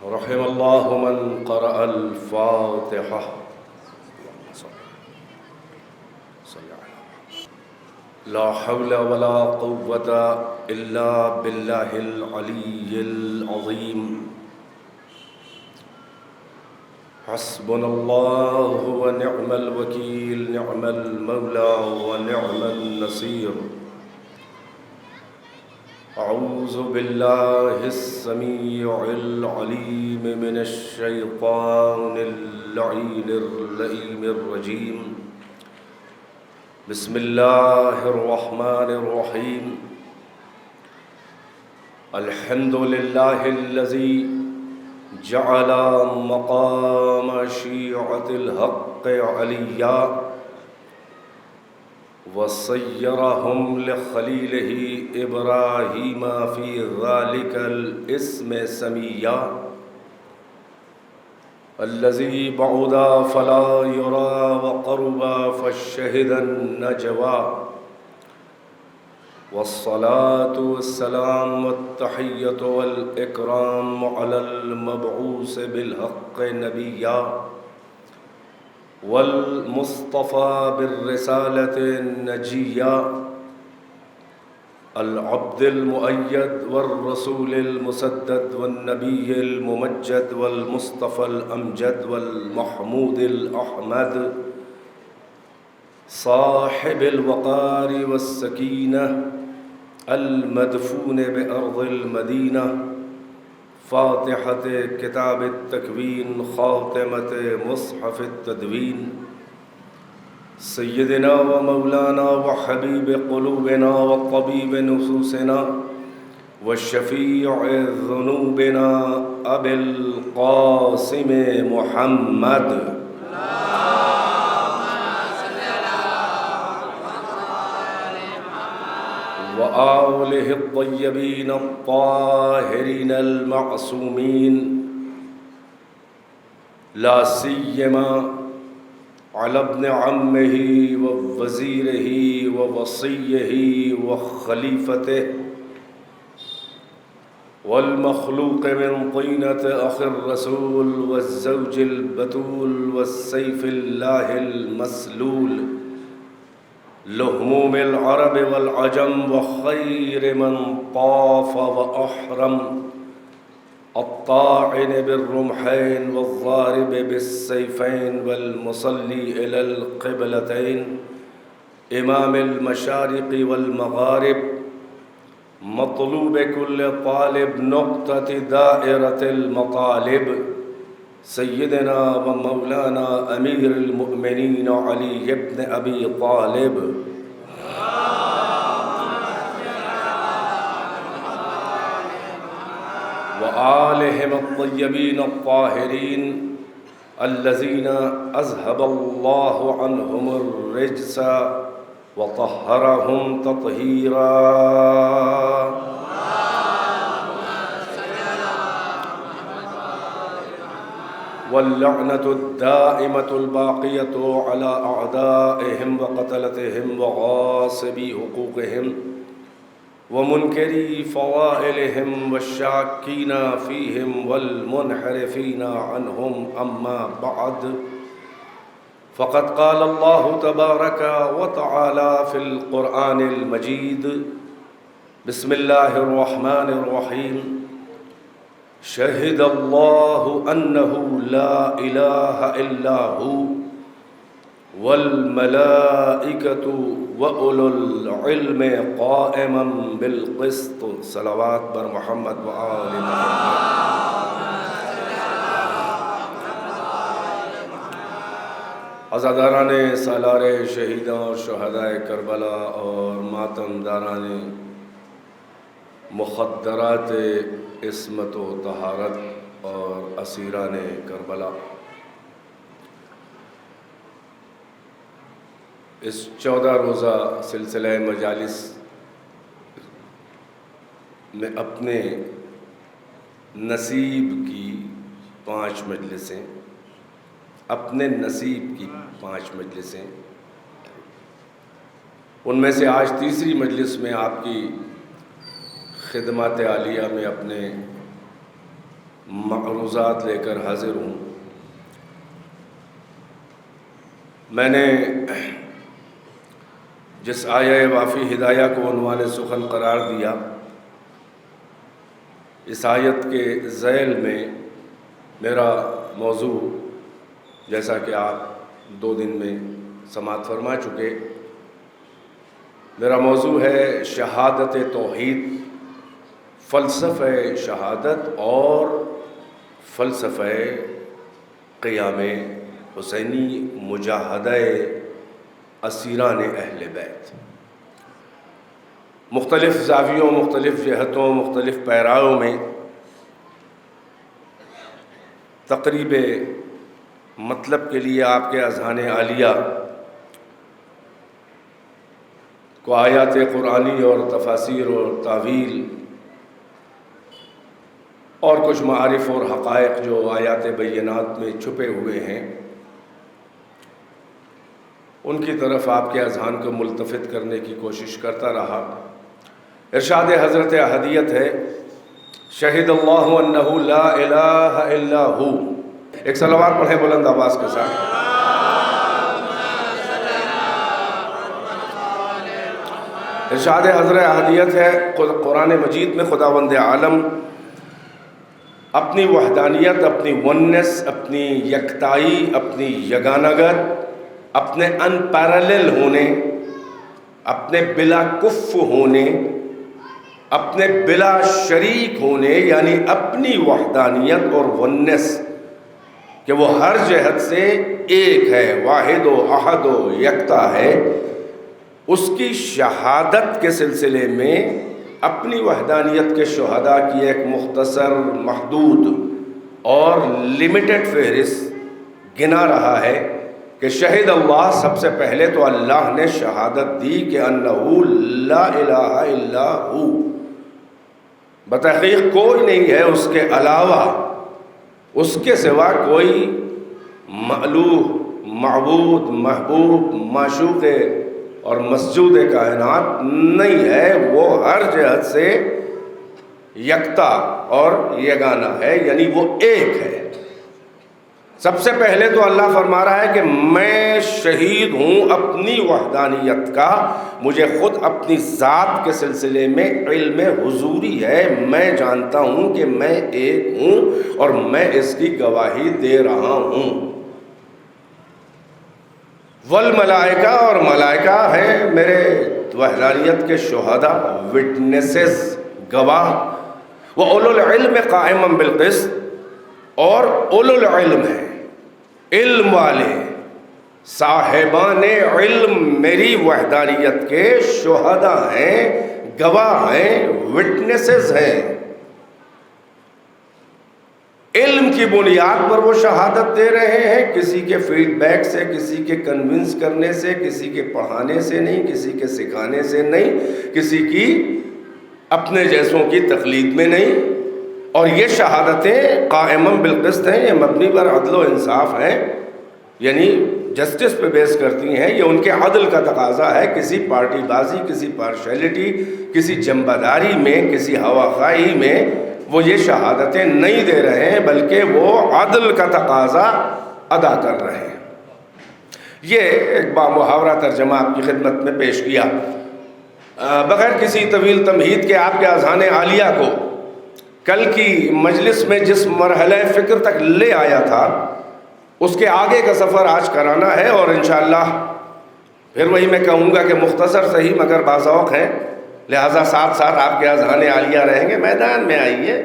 رحم الله من قرأ الفاتحة. لا حول ولا قوة إلا بالله العلي العظيم. حسبنا الله ونعم الوكيل، نعم المولى ونعم النصير. أعوذ بالله السميع العليم من الشيطان اللعين اللئيم الرجيم. بسم الله الرحمن الرحيم. الحمد لله الذي جعل مقام شيعة الحق عليا وصيرهم لخليله إبراهيم في ذلك الاسم سميا. الذي بعد فلا يرى وقرب فالشهد النجوى. والصلاة والسلام والتحية والإكرام على المبعوث بالحق نبيا والمصطفى بالرسالة النجية، العبد المؤيد والرسول المسدد والنبي الممجد والمصطفى الأمجد والمحمود الأحمد، صاحب الوقار والسكينة، المدفون بأرض المدينة، فاتحة كتاب التكوين، خاتمة مصحف التدوين، سيدنا ومولانا وحبيب قلوبنا وطبيب نفوسنا وشفيع ذنوبنا أبي القاسم محمد وآله الطيبين الطاهرين المعصومين، لا سيما على ابن عمه ووزيره ووصيه وخليفته والمخلوق من طينة أخي الرسول والزوج البتول والسيف الله المسلول، لهموم العرب والعجم وخير من طاف وأحرم، الطاعن بالرمحين والضارب بالسيفين والمصلي إلى القبلتين، إمام المشارق والمغارب، مطلوب كل طالب، نقطة دائرة المطالب، سيدنا ومولانا أمير المؤمنين علي بن أبي طالب وآلهم الطيبين الطاهرين الذين أذهب الله عنهم الرجس وطهرهم تطهيرا. واللعنة الدائمة الباقية على أعدائهم وقتلتهم وغاصبي حقوقهم ومنكري فضائلهم والشاكين فيهم والمنحرفين عنهم. أما بعد، فقد قال الله تبارك وتعالى في القرآن المجيد: بسم الله الرحمن الرحيم. شهد الله أنه لا إله إلا هو والملائكة وأولو العلم قائما بالقسط. صلوات بر محمد وآل محمد. عزاداران سالار شہیدان اور شہدائے کربلا اور ماتم داران مخدرات عصمت و طہارت اور اسیران کربلا، اس 14 روزہ سلسلہ مجالس میں اپنے نصیب کی 5 مجلسیں، اپنے نصیب کی 5 مجلسیں، ان میں سے آج تیسری مجلس میں آپ کی خدمات عالیہ میں اپنے معروضات لے کر حاضر ہوں۔ میں نے جس آیہ وافی ہدایہ کو عنوان سخن قرار دیا، اس آیت کے ذیل میں میرا موضوع، جیسا کہ آپ 2 دن میں سماعت فرما چکے، میرا موضوع ہے شہادت توحید، فلسفہ شہادت اور فلسفہ قیام حسینی، مجاہدہ اسیران اہل بیت۔ مختلف زاویوں، مختلف جہتوں، مختلف پیراؤں میں تقریب مطلب کے لیے آپ کے اذہان عالیہ کو آیات قرآنی اور تفاسیر اور تاویل اور کچھ معارف اور حقائق جو آیات بینات میں چھپے ہوئے ہیں، ان کی طرف آپ کے اذہان کو ملتفت کرنے کی کوشش کرتا رہا۔ ارشاد حضرت احدیت ہے، شہد اللہ انہ لا الہ الا ہو۔ ایک صلوات پڑھیں بلند آواز کے ساتھ۔ ارشاد حضرت احدیت ہے، قرآن مجید میں خداوند عالم اپنی وحدانیت، اپنی ونس، اپنی یکتائی، اپنی یگانگت، اپنے ان پیرالل ہونے، اپنے بلا کف ہونے، اپنے بلا شریک ہونے، یعنی اپنی وحدانیت اور ونس کہ وہ ہر جہت سے ایک ہے، واحد و احد و یکتا ہے، اس کی شہادت کے سلسلے میں اپنی وحدانیت کے شہداء کی ایک مختصر، محدود اور لمیٹڈ فہرست گنا رہا ہے کہ شہد اللہ، سب سے پہلے تو اللہ نے شہادت دی کہ انہ لا الہ الا ہو، بتحقیق کوئی نہیں ہے اس کے علاوہ، اس کے سوا کوئی مألوہ، معبود، محبوب، معشوق اور مسجود کائنات نہیں ہے، وہ ہر جہت سے یکتا اور یگانہ ہے، یعنی وہ ایک ہے۔ سب سے پہلے تو اللہ فرما رہا ہے کہ میں شہید ہوں اپنی وحدانیت کا، مجھے خود اپنی ذات کے سلسلے میں علم حضوری ہے، میں جانتا ہوں کہ میں ایک ہوں اور میں اس کی گواہی دے رہا ہوں۔ والملائکہ، اور ملائکہ ہیں میرے وحدانیت کے شہداء، وٹنسز، گواہ، وَأُولُو الْعِلْمِ قَائِمًا بِالْقِسْطِ، اور اولو العلم ہیں، علم والے، صاحبان علم میری وحدانیت کے شہداء ہیں، گواہ ہیں، وٹنسز ہیں۔ علم کی بنیاد پر وہ شہادت دے رہے ہیں، کسی کے فیڈ بیک سے، کسی کے کنونس کرنے سے، کسی کے پڑھانے سے نہیں، کسی کے سکھانے سے نہیں، کسی کی اپنے جیسوں کی تقلید میں نہیں، اور یہ شہادتیں قائمًا بالقسط ہیں، یہ مبنی پر عدل و انصاف ہیں، یعنی جسٹس پہ بیس کرتی ہیں، یہ ان کے عدل کا تقاضا ہے، کسی پارٹی بازی، کسی پارشیلٹی، کسی جنبداری میں، کسی ہواخواہی میں وہ یہ شہادتیں نہیں دے رہے ہیں، بلکہ وہ عدل کا تقاضا ادا کر رہے ہیں۔ یہ ایک بامحاورہ ترجمہ آپ کی خدمت میں پیش کیا، بغیر کسی طویل تمہید کے آپ کے اذہان عالیہ کو کل کی مجلس میں جس مرحلہ فکر تک لے آیا تھا، اس کے آگے کا سفر آج کرانا ہے، اور انشاءاللہ پھر وہی میں کہوں گا کہ مختصر صحیح مگر باذوق ہیں، لہٰذا ساتھ ساتھ آپ کے اذہان عالیہ رہیں گے۔ میدان میں آئیے،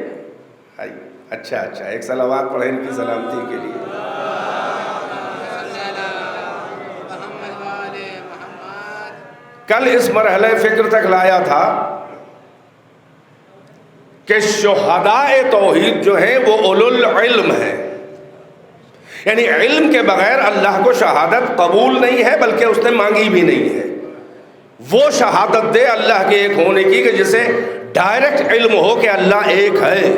آئیے۔ اچھا، ایک صلوات پڑھیں ان کی سلامتی کے لیے۔ کل اس مرحلہ فکر تک لایا تھا کہ شہداء توحید جو ہیں وہ اولو العلم ہیں، یعنی علم کے بغیر اللہ کو شہادت قبول نہیں ہے، بلکہ اس نے مانگی بھی نہیں ہے۔ وہ شہادت دے اللہ کے ایک ہونے کی کہ جسے ڈائریکٹ علم ہو کہ اللہ ایک ہے،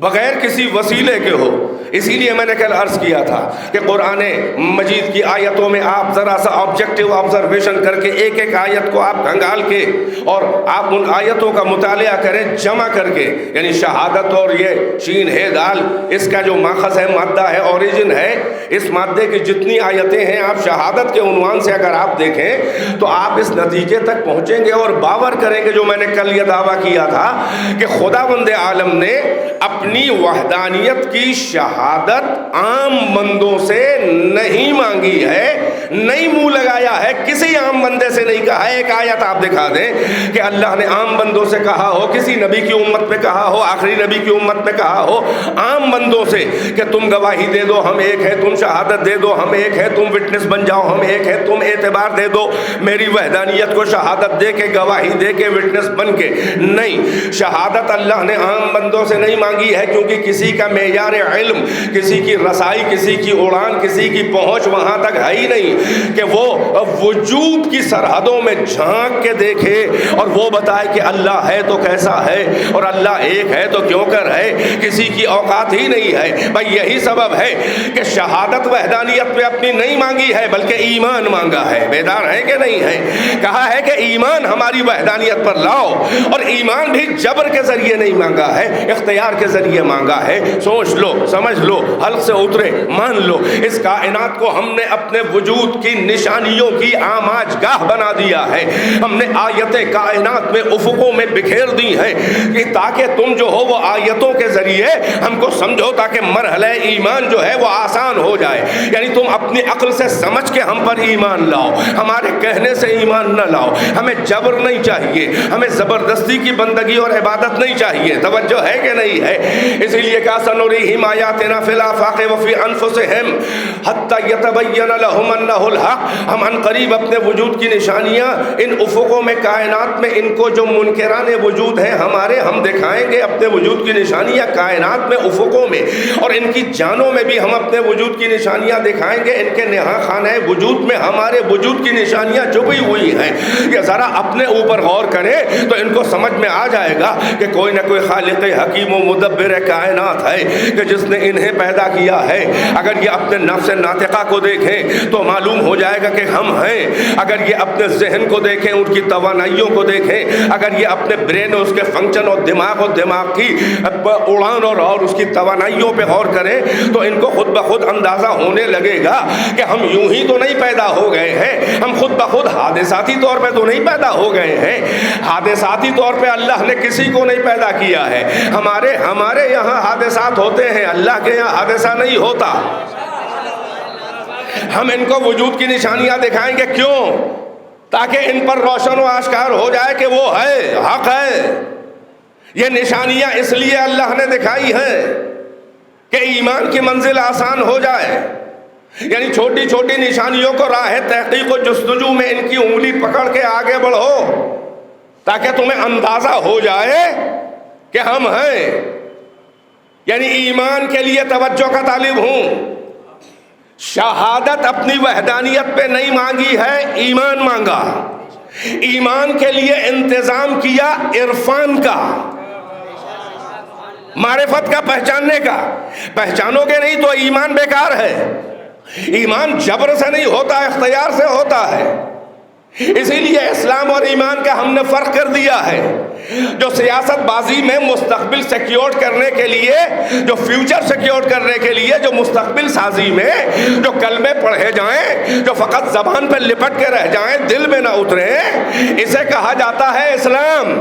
بغیر کسی وسیلے کے ہو۔ اسی لیے میں نے کل عرض کیا تھا کہ قرآن مجید کی آیتوں میں آپ ذرا سا آبجیکٹو آبزرویشن کر کے ایک ایک آیت کو آپ کھنگال کے اور آپ ان آیتوں کا مطالعہ کریں جمع کر کے، یعنی شہادت اور یہ شین ہے دال، اس کا جو ماخذ ہے، مادہ ہے، اوریجن ہے، اس مادے کی جتنی آیتیں ہیں آپ شہادت کے عنوان سے اگر آپ دیکھیں تو آپ اس نتیجے تک پہنچیں گے اور باور کریں گے جو میں نے کل یہ دعویٰ کیا تھا کہ خداوند عالم نے اپنی وحدانیت کی شہادت عام بندوں سے نہیں مانگی ہے، نہیں منہ لگایا ہے، کسی عام بندے سے نہیں کہا ہے۔ ایک آیت آپ دکھا دیں کہ اللہ نے عام بندوں سے کہا ہو، کسی نبی کی امت میں کہا ہو، آخری نبی کی امت میں کہا ہو، عام بندوں سے کہ تم گواہی دے دو ہم ایک ہے، تم شہادت دے دو ہم ایک ہے، تم وٹنس بن جاؤ ہم ایک ہے، تم اعتبار دے دو میری وحدانیت کو، شہادت دے کے، گواہی دے کے، وٹنس بن کے؟ نہیں، شہادت اللہ نے عام بندوں سے نہیں مانگی ہے، کیونکہ کسی کا معیار علم، کسی کی رسائی، کسی کی اڑان، کسی کی پہنچ وہاں تک ہے ہی نہیں کہ وہ وجود کی سرحدوں میں جھانک کے دیکھے اور وہ بتائے کہ اللہ ہے تو کیسا ہے اور اللہ ایک ہے تو کیوں کر ہے، کسی کی اوقات ہی نہیں ہے۔ بھائی یہی سبب ہے کہ شہادت وحدانیت پہ اپنی نہیں مانگی ہے بلکہ ایمان مانگا ہے۔ بیدار ہے کہ نہیں ہے؟ کہا ہے کہ ایمان ہماری وحدانیت پر لاؤ، اور ایمان بھی جبر کے ذریعے نہیں مانگا ہے، اختیار کے ذریعے مانگا ہے۔ سوچ لو، سمجھ لو، حلق سے اترے، مان لو، اس کائنات کو ہم نے اپنے وجود کی نشانیوں کی آماج گاہ بنا دیا ہے، ہم نے آیتیں کائنات میں افقوں میں بکھیر دی ہیں کہ تاکہ تم جو ہو وہ آیتوں کے ذریعے ہم کو سمجھو، تاکہ مرحلہ ایمان جو ہے وہ آسان ہو جائے۔ یعنی تم اپنی عقل سے سمجھ کے ہم پر ایمان لاؤ، ہمارے کہنے سے ایمان نہ لاؤ۔ ہمیں جبر نہیں چاہیے، ہمیں زبردستی کی بندگی اور عبادت نہیں چاہیے۔ توجہ ہے کہ نہیں ہے؟ اسی لیے کہا سنریہم آیاتنا فی الآفاق وفی انفسہم حتی یتبین لہم انہ الحق۔ ہم ان قریب اپنے وجود کی نشانیاں ان افقوں میں، کائنات میں، ان کو جو منکران وجود ہیں ہمارے، ہم دکھائیں گے اپنے وجود کی نشانیاں کائنات میں، افقوں میں، اور ان کی جانوں میں بھی ہم اپنے وجود کی نشانیاں دکھائیں گے۔ ان کے نہا خانہ وجود میں ہمارے وجود کی نشانیاں چھپی ہوئی ہیں۔ یہ ذرا اپنے اوپر غور کریں تو ان کو سمجھ میں آ جائے گا کہ کوئی نہ کوئی خالق حکیم و مدبر کائنات ہے کہ جس نے انہیں پیدا کیا ہے۔ اگر یہ اپنے نفس ناطقہ کو دیکھیں تو معلوم ہو جائے گا کہ ہم ہیں۔ اگر یہ اپنے ذہن کو دیکھیں، ان کی توانائیوں کو دیکھیں، اگر یہ اپنے برین اور اس کے فنکشن اور دماغ کی اڑان اور اس کی توانائیوں پہ غور کریں تو ان کو خود بخود اندازہ ہونے لگے گا کہ ہم یوں ہی تو نہیں پیدا ہو گئے ہیں، ہم خود بخود حادثاتی طور پہ تو نہیں پیدا ہو گئے ہیں۔ حادثاتی طور پہ اللہ نے کسی کو نہیں پیدا کیا ہے۔ ہمارے یہاں حادثات ہوتے ہیں، اللہ کے یہاں حادثہ نہیں ہوتا۔ ہم ان کو وجود کی نشانیاں دکھائیں گے، کیوں؟ تاکہ ان پر روشن و آشکار ہو جائے کہ وہ ہے، حق ہے۔ یہ نشانیاں اس لیے اللہ نے دکھائی ہیں کہ ایمان کی منزل آسان ہو جائے۔ یعنی چھوٹی چھوٹی نشانیوں کو راہ تحقیق و جستجو میں ان کی انگلی پکڑ کے آگے بڑھو تاکہ تمہیں اندازہ ہو جائے کہ ہم ہیں۔ یعنی ایمان کے لیے توجہ کا طالب ہوں۔ شہادت اپنی وحدانیت پہ نہیں مانگی ہے، ایمان مانگا۔ ایمان کے لیے انتظام کیا عرفان کا، معرفت کا، پہچاننے کا۔ پہچانو گے نہیں تو ایمان بیکار ہے۔ ایمان جبر سے نہیں ہوتا، اختیار سے ہوتا ہے۔ اسی لیے اسلام اور ایمان کا ہم نے فرق کر دیا ہے۔ جو سیاست بازی میں مستقبل سیکیور کرنے کے لیے، جو فیوچر سیکیور کرنے کے لیے، جو مستقبل سازی میں جو کلمے پڑھے جائیں، جو فقط زبان پہ لپٹ کے رہ جائیں، دل میں نہ اتریں، اسے کہا جاتا ہے اسلام۔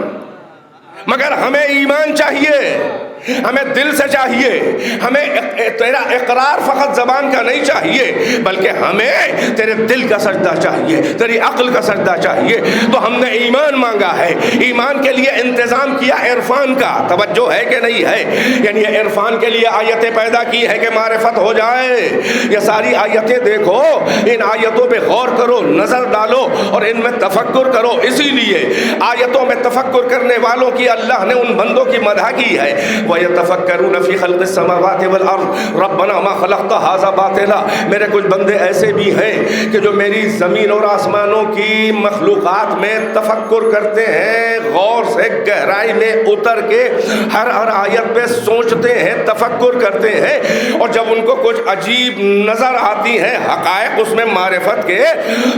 مگر ہمیں ایمان چاہیے، ہمیں دل سے چاہیے، ہمیں تیرا اقرار فقط زبان کا نہیں چاہیے بلکہ ہمیں تیرے دل کا سجدہ چاہیے، تیری عقل کا سجدہ چاہیے۔ تو ہم نے ایمان مانگا ہے، ایمان کے لیے انتظام کیا عرفان کا۔ توجہ ہے کہ نہیں ہے؟ یعنی عرفان کے لیے آیتیں پیدا کی ہے کہ معرفت ہو جائے۔ یہ ساری آیتیں دیکھو، ان آیتوں پہ غور کرو، نظر ڈالو اور ان میں تفکر کرو۔ اسی لیے آیتوں میں تفکر کرنے والوں کی اللہ نے ان بندوں کی مدح کی ہے وَيَتَفَكَّرُونَ فِي خَلْقِ السَّمَاوَاتِ وَالْأَرْضِ رَبَّنَا مَا خَلَقْتَ هَذَا باطلا. میرے کچھ بندے ایسے بھی ہیں کہ جو میری زمین اور آسمانوں کی مخلوقات میں تفکر کرتے ہیں، غور سے گہرائی میں اتر کے ہر آیت پہ سوچتے ہیں، تفکر کرتے ہیں، اور جب ان کو کچھ عجیب نظر آتی ہیں حقائق اس میں معرفت کے،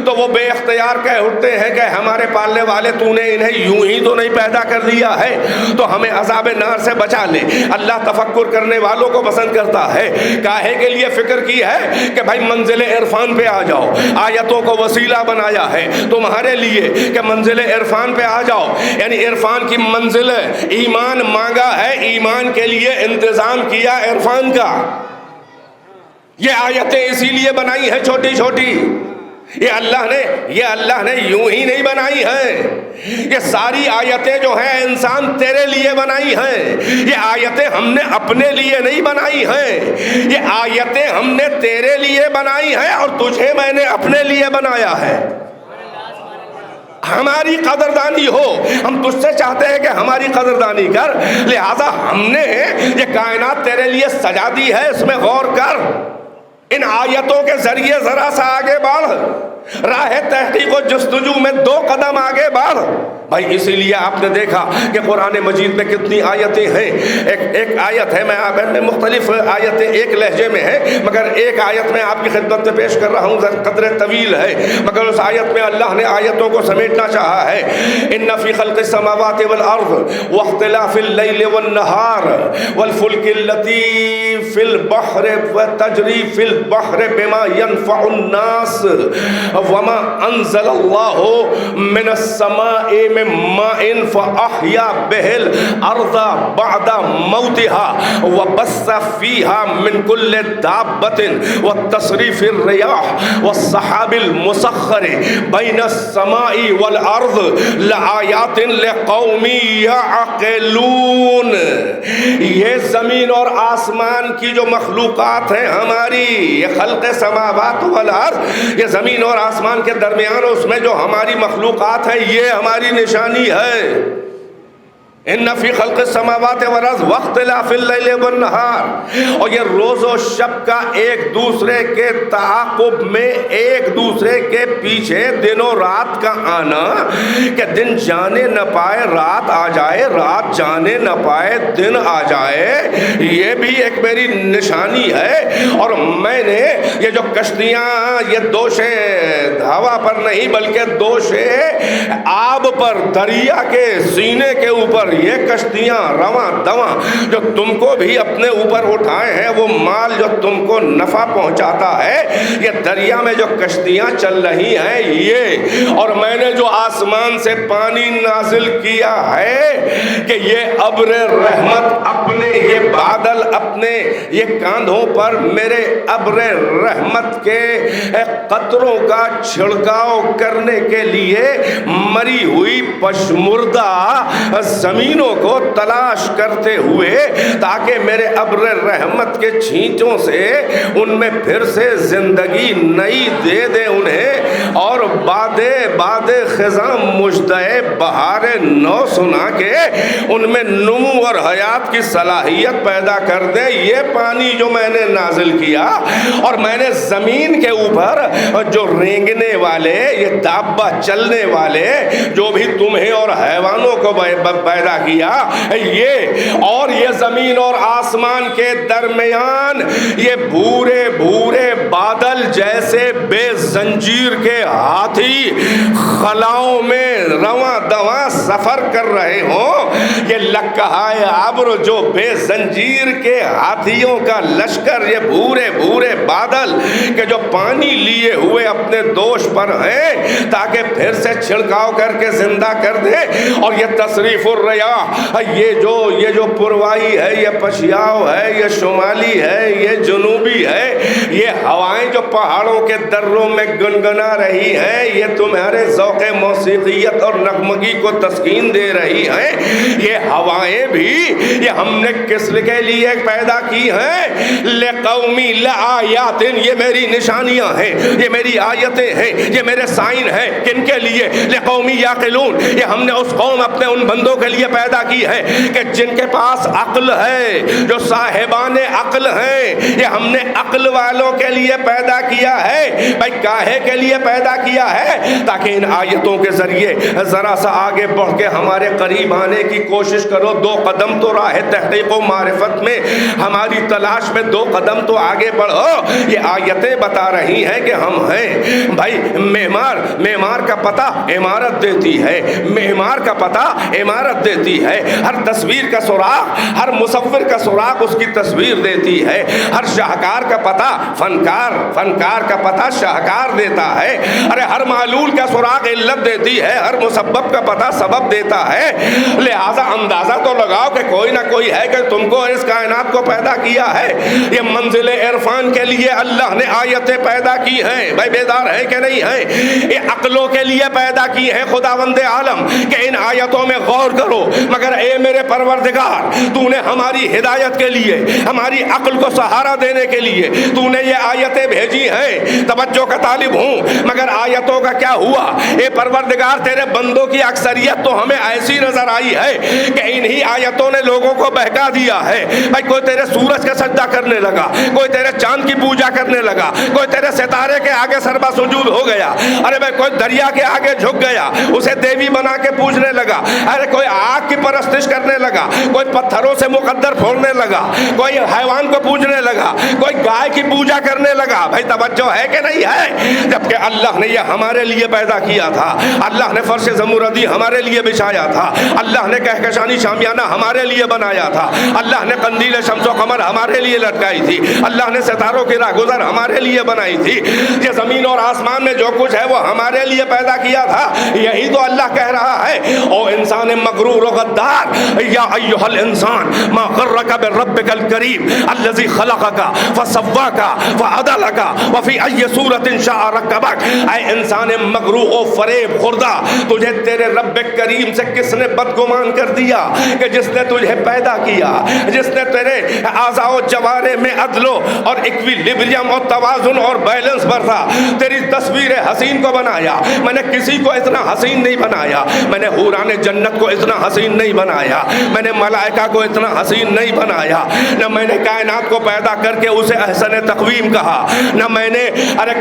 تو وہ بے اختیار کہہ اٹھتے ہیں کہ ہمارے پالنے والے تو نے انہیں یوں ہی تو نہیں پیدا کر دیا ہے، تو ہمیں عذاب نار سے بچا لے. اللہ تفکر کرنے والوں کو پسند کرتا ہے. کاہے کے لیے فکر کی ہے کہ بھائی منزل عرفان پہ آ جاؤ، آیتوں کو وسیلہ بنایا ہے تمہارے لیے کہ منزل عرفان پہ آ جاؤ، یعنی عرفان کی منزل ایمان مانگا ہے، ایمان کے لیے انتظام کیا عرفان کا. یہ آیتیں اسی لیے بنائی ہیں چھوٹی چھوٹی. یہ اللہ نے یوں ہی نہیں بنائی ہیں. یہ ساری آیتیں جو ہیں انسان تیرے لیے بنائی ہیں. یہ آیتیں ہم نے اپنے لیے نہیں بنائی ہیں. یہ آیتیں ہم نے تیرے لیے بنائی ہیں اور تجھے میں نے اپنے لیے بنایا ہے. ہماری قدردانی ہو. ہم تجھ سے چاہتے ہیں کہ ہماری قدردانی کر، لہذا ہم نے یہ کائنات تیرے لیے سجا دی ہے. اس میں غور کر. ان آیتوں کے ذریعے ذرا سا آگے بڑھ، راہ تحقیق و جستجو میں 2 قدم آگے بڑھ. بھائی اسی لیے آپ نے دیکھا کہ قرآن مجید میں کتنی آیتیں ہیں. ایک آیت ہے، میں مختلف آیتیں ایک لہجے میں ہیں، مگر ایک آیت میں آپ کی خدمت میں پیش کر رہا ہوں، قدر طویل ہے، مگر اس آیت میں اللہ نے آیتوں کو سمیٹنا چاہا ہے. ان فی خلق السماوات والارض واختلاف اللیل والنہار والفلک التی فی البحر وتجری فی البحر بما ينفع الناس وما انزل اللہ من السماء من ماء فاحیا به الارض بعد موتها وبث فيها من كل دابة والتصريف الرياح والسحاب المسخر بين السماء والارض لآیات لقوم یعقلون. یہ زمین اور آسمان کی جو مخلوقات ہیں ہماری، یہ خلق سماوات والارض، یہ زمین اور آسمان کے درمیان اس میں جو ہماری مخلوقات ہیں، یہ ہماری نشانی ہے. ان فی خلق السماوات والارض واختلاف اللیل والنہار. اور یہ روز و شب کا ایک دوسرے کے تعاقب میں، ایک دوسرے کے پیچھے دن و رات کا آنا، کہ دن جانے نہ پائے رات آ جائے، رات جانے نہ پائے دن آ جائے، یہ بھی ایک میری نشانی ہے. اور میں نے یہ جو کشتیاں، یہ دوشیں ہوا پر نہیں بلکہ دوشیں آب پر، دریا کے سینے کے اوپر، یہ کشتیاں رواں دواں جو تم کو بھی اپنے اوپر اٹھائے ہیں، وہ مال جو تم کو نفع پہنچاتا ہے، یہ دریا میں جو کشتیاں چل رہی ہیں یہ. اور میں نے جو آسمان سے پانی نازل کیا ہے کہ یہ ابر رحمت اپنے، یہ بادل اپنے یہ کاندھوں پر میرے ابر رحمت کے قطروں کا چھڑکاؤ کرنے کے لیے مری ہوئی پشمردہ زمینوں کو تلاش کرتے ہوئے، تاکہ میرے ابر رحمت کے چھینٹوں سے ان میں پھر سے زندگی نئی دے دے انہیں، اور باد خزاں مژدہ بہار نو سنا کے ان میں نمو اور حیات کی صلاحیت پیدا کر دے. یہ پانی جو میں نے نازل کیا، اور میں نے زمین کے اوپر جو رینگنے والے، یہ دابہ چلنے والے جو بھی تمہیں اور حیوانوں کو پیدا کیا، یہ اور یہ زمین اور آسمان کے درمیان یہ بھورے بھورے بادل جیسے بے زنجیر کے ہاتھی خلاؤں میں رواں دواں سفر کر رہے ہوں. یہ لکہائے ابر جو بے زنجیر کے ہاتھیوں کا لشکر، یہ بھورے بھورے بادل کہ جو پانی لیے ہوئے اپنے دوش پر ہیں تاکہ پھر سے چھڑکاؤ کر کے زندہ کر دے. اور یہ تصریف الریاح، یہ جو پروائی ہے، یہ پشیاؤ ہے، یہ شمالی ہے، یہ جنوبی ہے، یہ ہوائیں جو جو پہاڑوں کے دروں میں گنگنا رہی ہیں یہ تمہارے ذوق موسیقیت اور نغمگی کو تسکین دے رہی ہیں. یہ ہوائیں بھی یہ ہم نے کس کے لیے پیدا کی ہیں؟ لقومی لآیات، یہ میری نشانیاں ہیں، یہ میری آیتیں ہیں، یہ میرے سائن ہیں. کن کے لیے؟ لقومی یعقلون. یہ ہم نے اس قوم اپنے ان بندوں کے لیے پیدا کی ہے کہ جن کے پاس عقل ہے، جو صاحبان عقل ہیں. یہ ہم نے عقل والوں کے لیے پیدا کیا ہے. بھائی کاہے کے لیے پیدا کیا ہے؟ تاکہ ان آیتوں کے ذریعے ذرا سا آگے بڑھ کے ہمارے قریب آنے کی کوشش کرو. 2 قدم تو راہ تحقیق و معرفت میں ہماری تلاش میں 2 قدم تو آگے بڑھو. یہ آیتیں بتا رہی ہیں کہ ہم ہیں. بھائی معمار کا پتہ عمارت دیتی ہے، معمار کا پتہ عمارت دیتی ہے. ہر تصویر کا سراغ، ہر مصور کا سراغ اس کی تصویر دیتی ہے. ہر شاہکار کا پتہ فنکار کا پتہ شاہکار دیتا ہے. ارے ہر معلول کا سراغ علت دیتی ہے، ہر مسبب کا پتہ سبب دیتا ہے. لہذا اندازہ تو لگاؤ کہ کوئی نہ کوئی ہے کہ تم کو اس کائنات کو پیدا کیا ہے. یہ منزل عرفان کے لیے اللہ نے آیتیں پیدا کی ہیں. بھائی بیدار ہے کہ نہیں ہے؟ یہ عقلوں کے لیے پیدا کی ہیں خداوند عالم کہ ان آیتوں میں غور کرو. مگر اے میرے پروردگار، تو نے ہماری ہدایت کے لیے، ہماری عقل کو سہارا دینے کے لیے تو نے یہ آیتیں بھیجی ہیں. توجہ کا طالب ہوں، مگر آیتوں کا کیا ہوا؟ اے پروردگار، تیرے بندوں کی اکثریت تو ہمیں ایسی نظر آئی ہے کہ انہی آیتوں نے لوگوں کو بہکا دیا ہے. بھائی کوئی تیرے سورج کا سجدہ کرنے لگا، کوئی تیرے چاند کی پوجا کرنے لگا، کوئی تیرے ستارے کے آگے سربا سجود ہو گیا. ارے بھائی کوئی دریا کے آگے جھک گیا، اسے دیوی بنا کے پوجنے لگا. ارے کوئی آگ کی پرستش کرنے لگا، کوئی پتھروں سے مقدر پھوڑنے لگا، کوئی حیوان کو پوجنے لگا، کوئی گائے کی پوجا کرنے لگا. بھائی توجہ ہے کہ نہیں ہے؟ جبکہ اللہ نے یہ ہمارے لیے پیدا کیا تھا. اللہ نے فرش زمردی ہمارے لیے بچھایا تھا. اللہ نے کہکشانی شامیانہ ہمارے لیے بنایا تھا. اللہ نے قندیل شمس و قمر ہمارے لیے لٹکائی تھی. اللہ نے ستاروں کی راہ گزر ہمارے لیے بنائی تھی. یہ زمین اور آسمان میں جو کچھ ہے وہ ہمارے لیے پیدا کیا تھا. یہی تو اللہ کہہ رہا ہے، او انسان مغرور و غدار، یا ایھا الانسان ما غرک بربک الکریم الذی خلقک فسواک فعدلک وفی ای صورت شاء رکبک. اے انسان مغرور و فریب خوردہ، تجھے تیرے رب کریم سے کس نے بدگمان کر دیا کہ جس نے تجھے پیدا کیا، جس نے تیرے اعضاء و جوارح میں عدل اور ایکویلیبریم اور توازن اور بیلنس برتا، تیری تصویر حسین کو بنایا. میں نے کسی کو اتنا حسین نہیں بنایا. میں نے حوران جنت کو اتنا حسین نہیں بنایا. میں نے ملائکہ کو اتنا حسین نہیں بنایا. نہ میں نے کائنات کو پیدا کر کے اسے احسن تقویم کہا، نہ میں نے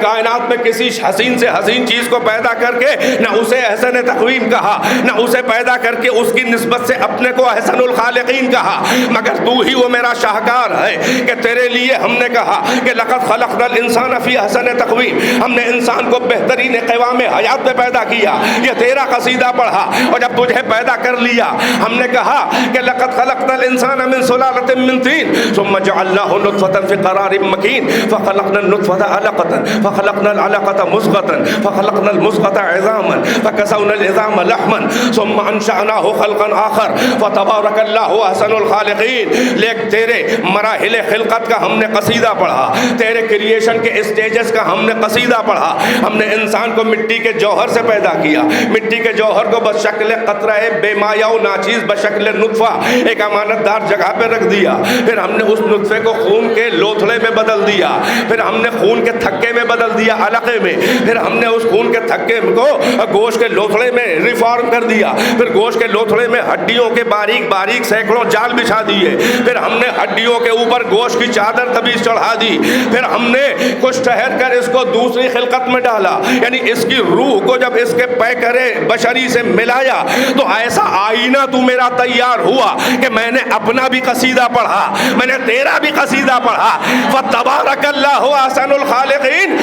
کائنات میں کسی حسین سے حسین چیز کو پیدا کر کے نہ اسے احسن تقویم کہا، نہ اسے پیدا کر کے اس کی نسبت سے اپنے کو احسن الخالقین کہا. مگر تو ہی وہ میرا شاہکار ہے کہ تیرے لیے ہم نے کہا کہ لقد خلقنا الانسان فی احسن تقویم. ہم نے انسان کو بہترین قوام حیات میں پیدا کیا. یہ تیرا قصیدہ پڑھا، اور جب تجھے پیدا کر لیا ہم نے کہا کہ لقد خلقنا الانسان من سلالۃ من طین ثم جعلناه نطفة في قرار مکین فخلقنا النطفة علقة فخلقنا العلقة مضغة فخلقنا المضغة عظاما فكسونا العظام لحما ثم انشأناه خلقا آخر فتبارك الله احسن الخالقین. لیکن تیرے مراحل خلقت کا ہم نے قصیدہ پڑھا، تیرے کریشن کے اسٹیجز کا ہم نے قصیدہ پڑھا. ہم نے انسان کو مٹی کے جوہر سے پیدا کیا. مٹی کے جوہر کو بشکل قطرہ بے مایہ و ناچیز بشکل نطفہ ایک امانت دار جگہ پہ رکھ دیا. پھر ہم نے اس نطفے کو خون کے لوتھڑے میں بدل دیا. پھر ہم نے خون کے تھکے میں بدل دیا علقے میں. پھر ہم نے اس خون کے تھکے کو گوشت کے لوتھڑے میں ریفارم کر دیا. پھر گوشت کے لوتھڑے میں ہڈیوں کے باریک باریک سینکڑوں جال بچھا دیے. پھر ہم نے ہڈیوں کے اوپر گوشت کی چادر تبیز چڑھا دی. پھر ہم نے کچھ ٹھہر کر اس کو دوسری خلقت میں ڈالا، یعنی اس کی روح کو جب اس کے پیکرے بشری سے ملایا تو ایسا آئینہ تو میرا تیار ہوا کہ میں نے اپنا بھی قصیدہ پڑھا، میں نے تیرا بھی قصیدہ پڑھا. فتبارک اللہ احسن الخالقین.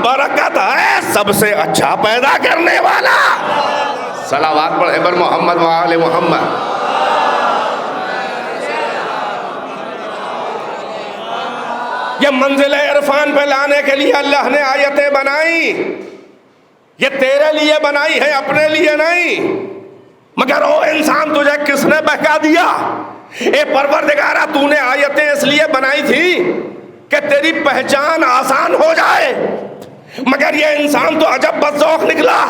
برکت ہے سب سے اچھا پیدا کرنے والا. صلوات پڑھے بر محمد و آل محمد. یہ منزل عرفان پہ لانے کے لیے اللہ نے آیتیں بنائی. یہ تیرے لیے بنائی ہے، اپنے لیے نہیں. مگر او انسان تجھے کس نے بہکا دیا؟ اے پروردگارہ، تو نے آیتیں اس لیے بنائی تھی کہ کہ تیری پہچان آسان ہو جائے. مگر یہ انسان تو عجب بدذوق نکلا.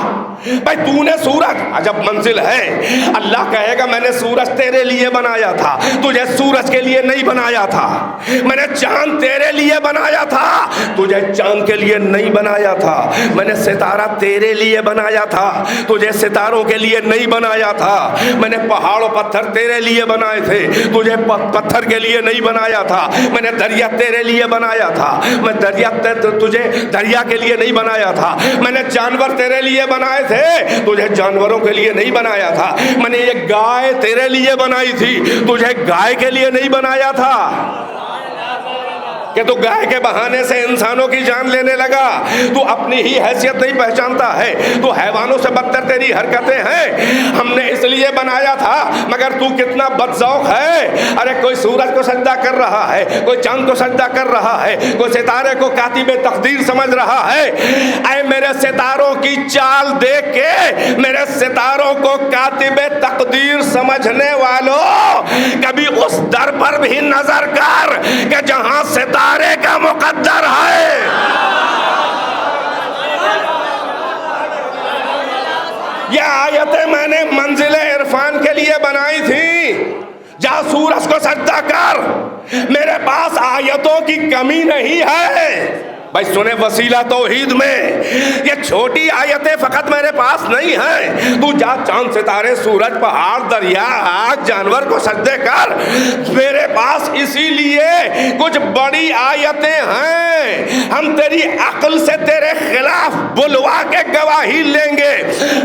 بھائی تو نے سورج، عجب منزل ہے. اللہ کہے گا میں نے سورج تیرے لیے بنایا تھا، تجھے سورج کے لیے نہیں بنایا تھا. میں نے چاند تیرے لیے بنایا تھا، تجھے چاند کے لیے نہیں بنایا تھا. میں نے ستارہ تیرے لیے بنایا تھا، تجھے ستاروں کے لیے نہیں بنایا تھا. میں نے پہاڑ و پتھر تیرے لیے بنائے تھے، تجھے پتھر کے لیے نہیں بنایا تھا. میں نے دریا تیرے لیے بنایا تھا، میں تجھے دریا کے لیے نہیں بنایا تھا. میں نے جانور تیرے لیے بنائے تھے، تجھے جانوروں کے لیے نہیں بنایا تھا. میں نے یہ گائے تیرے لیے بنائی تھی، تجھے گائے کے لیے نہیں بنایا تھا. کہ تو گائے کے بہانے سے انسانوں کی جان لینے لگا. تو اپنی ہی حیثیت نہیں پہچانتا ہے، تو حیوانوں سے بدتر تیری حرکتیں ہیں. ہم نے اس لیے بنایا تھا، مگر تو کتنا بدذوق ہے. ارے کوئی سورج کو سجدہ کر رہا ہے، کوئی چاند کو سجدہ کر رہا ہے، کوئی ستارے کو کاتب تقدیر سمجھ رہا ہے. اے میرے ستاروں کی چال دیکھ کے میرے ستاروں کو کاتب تقدیر سمجھنے والوں، کبھی اس در پر بھی نظر کر کہ جہاں ستارے کا مقدر ہے. یہ آیتیں میں نے منزل عرفان کے لیے بنائی تھی. جا سورج کو سجدہ کر، میرے پاس آیتوں کی کمی نہیں ہے. بھائی سنے وسیلہ توحید میں یہ چھوٹی آیتیں فقط میرے پاس نہیں ہیں. تو جا چاند ستارے سورج پہاڑ دریا آگ جانور کو سجدے کر. میرے پاس اسی لیے کچھ بڑی آیتیں ہیں. ہم تیری عقل سے تیرے خلاف بلوا کے گواہی لیں گے.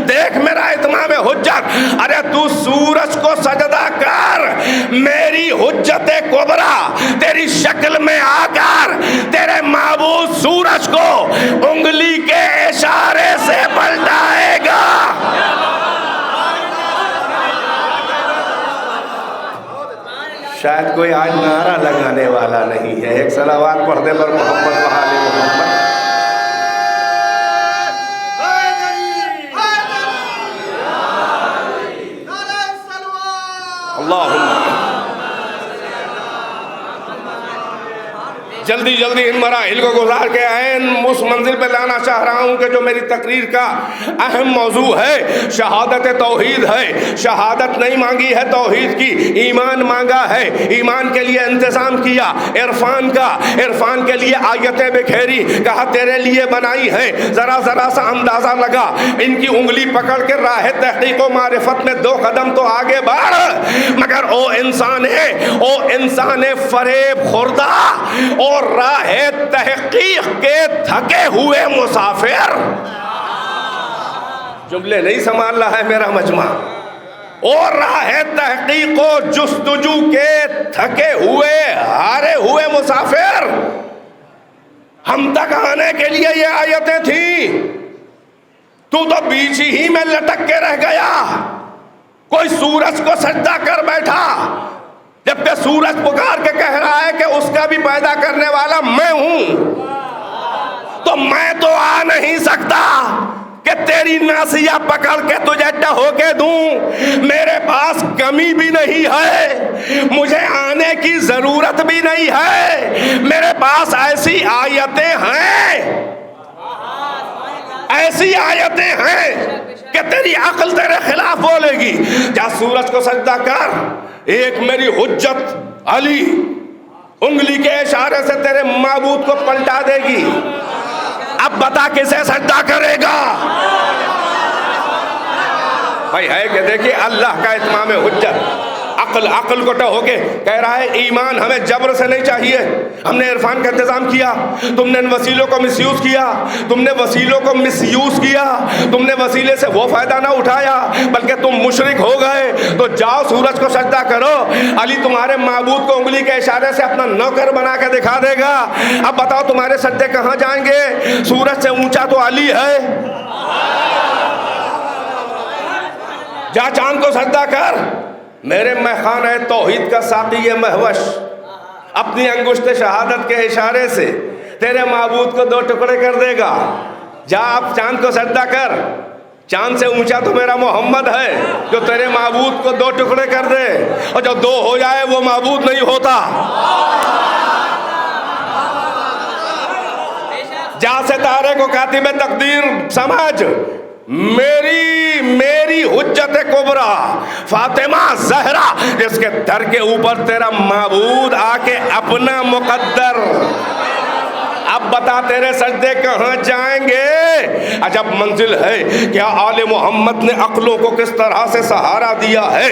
دیکھ میرا اتمام حجت. ارے تو سورج کو سجدہ کر، میری حجت کبریٰ تیری شکل میں آ کر تیرے معبود سورج کو انگلی کے اشارے سے پلٹائے گا. شاید کوئی آج نعرہ لگانے والا نہیں ہے. ایک صلوات پڑھ دے پر محمد و آل محمد. اللہم جلدی جلدی ان مراحل کو گزار کے عین اس منزل پہ لانا چاہ رہا ہوں کہ جو میری تقریر کا اہم موضوع ہے. شہادت توحید ہے. شہادت نہیں مانگی ہے توحید کی، ایمان مانگا ہے. ایمان کے لیے انتظام کیا عرفان کا. عرفان کے لیے آیتیں بکھیری، کہا تیرے لیے بنائی ہے. ذرا ذرا سا اندازہ لگا، ان کی انگلی پکڑ کے راہ تحقیق و معرفت میں 2 قدم تو آگے بڑھ. مگر او انسان فریب خوردہ اور راہ تحقیق کے تھکے ہوئے مسافر. جملے نہیں سنبھال رہا ہے میرا مجمع. اور راہ تحقیق و جستجو کے تھکے ہوئے ہارے ہوئے مسافر. ہم تک آنے کے لیے یہ آیتیں تھیں، تو بیچ ہی میں لٹک کے رہ گیا. کوئی سورج کو سجدہ کر بیٹھا، جبکہ سورج پکار کے کہہ رہا ہے کہ اس کا بھی پیدا کرنے والا میں ہوں. تو میں تو آ نہیں سکتا کہ تیری ناسیہ پکڑ کے تجھے ڈھو کے دوں. میرے پاس کمی بھی نہیں ہے، مجھے آنے کی ضرورت بھی نہیں ہے. میرے پاس ایسی آیتیں ہیں کہ تیری عقل تیرے خلاف بولے گی. جا سورج کو سجدہ کر، ایک میری حجت علی انگلی کے اشارے سے تیرے معبود کو پلٹا دے گی. اب بتا کسے سجدہ کرے گا؟ بھائی ہے کہ دیکھیے اللہ کا اتمام حجت. عقل کو ٹھو کے کہہ رہا ہے ایمان ہمیں جبر سے نہیں چاہیے. ہم نے عرفان کا انتظام کیا، تم نے ان وسیلوں کو مس یوز کیا. تم نے وسیلے سے وہ فائدہ نہ اٹھایا بلکہ تم مشرک ہو گئے. تو جاؤ سورج کو سجدہ کرو، علی تمہارے معبود کو انگلی کے اشارے سے اپنا نوکر بنا کے دکھا دے گا. اب بتاؤ تمہارے سجدے کہاں جائیں گے؟ سورج سے اونچا تو علی ہے. جا چاند کو سجدہ کر. میرے مہخانہ توحید کا ساقی مہوش اپنی انگشت شہادت کے اشارے سے تیرے معبود کو 2 ٹکڑے کر دے گا. جا اب چاند کو سجدہ کر. چاند سے اونچا تو میرا محمد ہے جو تیرے معبود کو 2 ٹکڑے کر دے، اور جو 2 ہو جائے وہ معبود نہیں ہوتا. جا ستارے کو کاتب تقدیر سمجھ، میری حجت کبریٰ فاطمہ زہرا، جس کے در کے اوپر تیرا معبود آ کے اپنا مقدر، اب بتا تیرے سجدے کہاں جائیں گے؟ عجب منزل ہے، کیا آل محمد نے عقلوں کو کس طرح سے سہارا دیا ہے۔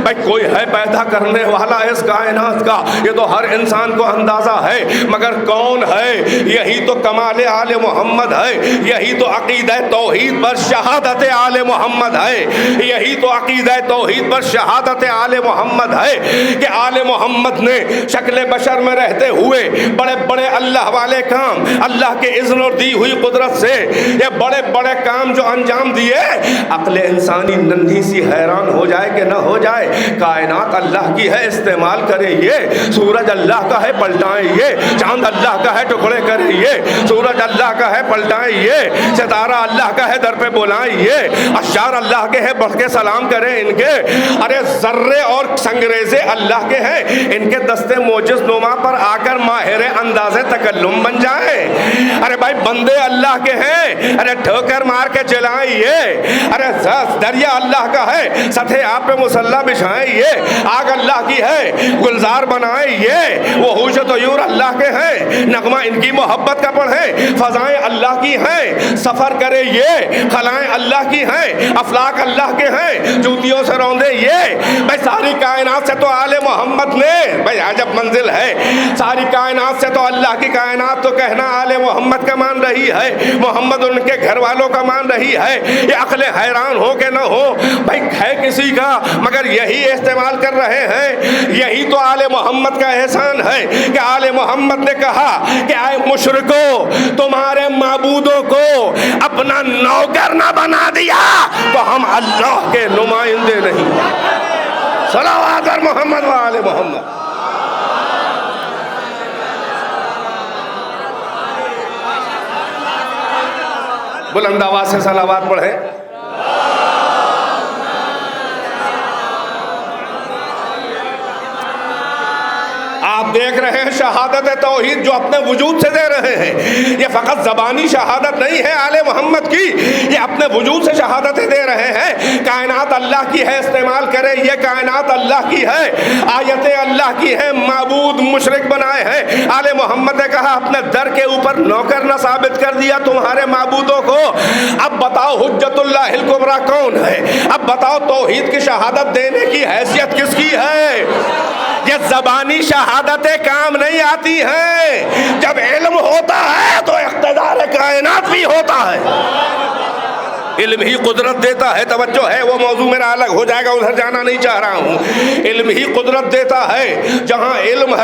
بھائی کوئی ہے پیدا کرنے والا اس کائنات کا، یہ تو ہر انسان کو اندازہ ہے، مگر کون ہے؟ یہی تو کمال آل محمد ہے، یہی تو عقیدہ توحید پر شہادت آل محمد ہے، یہی تو عقیدہ توحید پر شہادت آل محمد ہے کہ آل محمد نے شکل بشر میں رہتے ہوئے بڑے بڑے اللہ والے کام، اللہ کے اذن اور دی ہوئی قدرت سے یہ بڑے بڑے کام جو انجام دیے، عقل انسانی ننھی سی حیران ہو جائے کہ نہ ہو جائے۔ کائنات اللہ کی ہے، استعمال کرے یہ، سورج اللہ کا ہے پلٹائیں یہ، چاند اللہ کا ہے ٹکڑے کرے یہ، سورج اللہ کا ہے پلٹائیں یہ، ستارہ اللہ کا ہے در پہ بلائیں یہ، اشجار اللہ کے ہیں بڑھ کے سلام کریں ان کے، ارے ذرے اور سنگریزے اللہ کے ہیں، ان کے دستے موجز نما پر آ کر ماہر انداز تکلم بن جائیں۔ ارے بھائی بندے اللہ کے ہیں، ارے ٹھوکر مار کے چلائیں یہ، ارے دریا اللہ کا ہے، سطح آپ پہ مسلح بچھائیں یہ، آگ اللہ کی ہے، گلزار بنائیں یہ، وہ ہوش و طیور اللہ کے ہیں، نغمہ ان کی محبت کا پڑھیں، فضائیں اللہ کی ہیں، سفر کرے یہ، خلائیں اللہ کی ہیں، افلاک اللہ کے ہیں، جوتیوں سے روندے یہ۔ بھائی ساری کائنات سے تو آل محمد نے، بھائی عجب منزل ہے، ساری کائنات سے تو اللہ کی کائنات تو کہنا آل محمد کا مان رہی ہے، محمد ان کے گھر والوں کا مان رہی ہے، یہ عقل حیران ہو کہ نہ ہو، بھائی ہے کسی کا مگر یہی استعمال کر رہے ہیں۔ یہی تو آل محمد کا احسان ہے کہ آل محمد نے کہا کہ اے مشرکو، تمہارے معبودوں کو اپنا نوکر نہ بنا دیا تو ہم اللہ کے نمائندے نہیں۔ صلوات علی محمد و آل محمد۔ بلند آواز سے صلوات پڑھیں۔ آپ دیکھ رہے ہیں شہادت توحید جو اپنے وجود سے دے رہے ہیں، یہ فقط زبانی شہادت نہیں ہے آل محمد کی، یہ اپنے وجود سے شہادتیں دے رہے ہیں۔ کائنات اللہ کی ہے، استعمال کرے یہ، کائنات اللہ کی ہے، آیتیں اللہ کی ہیں، معبود مشرک بنائے ہیں۔ آل محمد نے کہا اپنے در کے اوپر نوکر نہ ثابت کر دیا تمہارے معبودوں کو۔ اب بتاؤ حجت اللہ الکبریٰ کون ہے؟ اب بتاؤ توحید کی شہادت دینے کی حیثیت کس کی ہے؟ یہ زبانی شہادتیں کام نہیں آتی ہیں، جب علم ہوتا ہے تو اقتدار کائنات بھی ہوتا ہے۔ علم ہی قدرت دیتا ہے، توجہ ہے، وہ موضوع میرا الگ ہو جائے گا، ادھر جانا نہیں چاہ رہا ہوں۔ علم ہی قدرت دیتا ہے، جہاں علم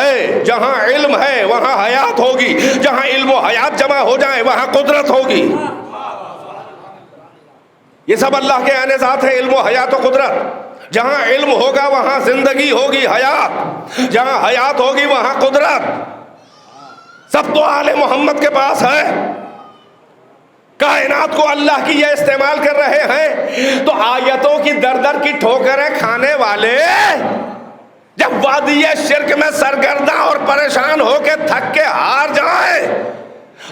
ہے وہاں حیات ہوگی، جہاں علم و حیات جمع ہو جائیں وہاں قدرت ہوگی۔ یہ سب اللہ کے اعانات ہیں، علم و حیات و قدرت۔ جہاں علم ہوگا وہاں زندگی ہوگی، حیات، جہاں حیات ہوگی وہاں قدرت۔ سب تو آل محمد کے پاس ہے۔ کائنات کو اللہ کی یہ استعمال کر رہے ہیں تو آیتوں کی در در کی ٹھوکریں کھانے والے جب وادی شرک میں سرگرداں اور پریشان ہو کے تھک کے ہار جائیں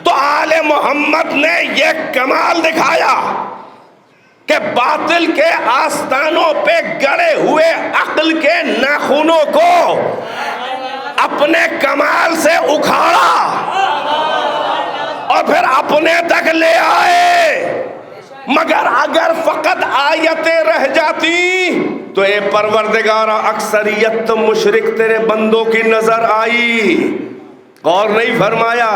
تو آل محمد نے یہ کمال دکھایا کہ باطل کے آستانوں پہ گڑے ہوئے عقل کے ناخنوں کو اپنے کمال سے اکھاڑا اور پھر اپنے تک لے آئے۔ مگر اگر فقط آیتیں رہ جاتی تو اے پروردگارہ اکثریت مشرک تیرے بندوں کی نظر آئی۔ غور نہیں فرمایا،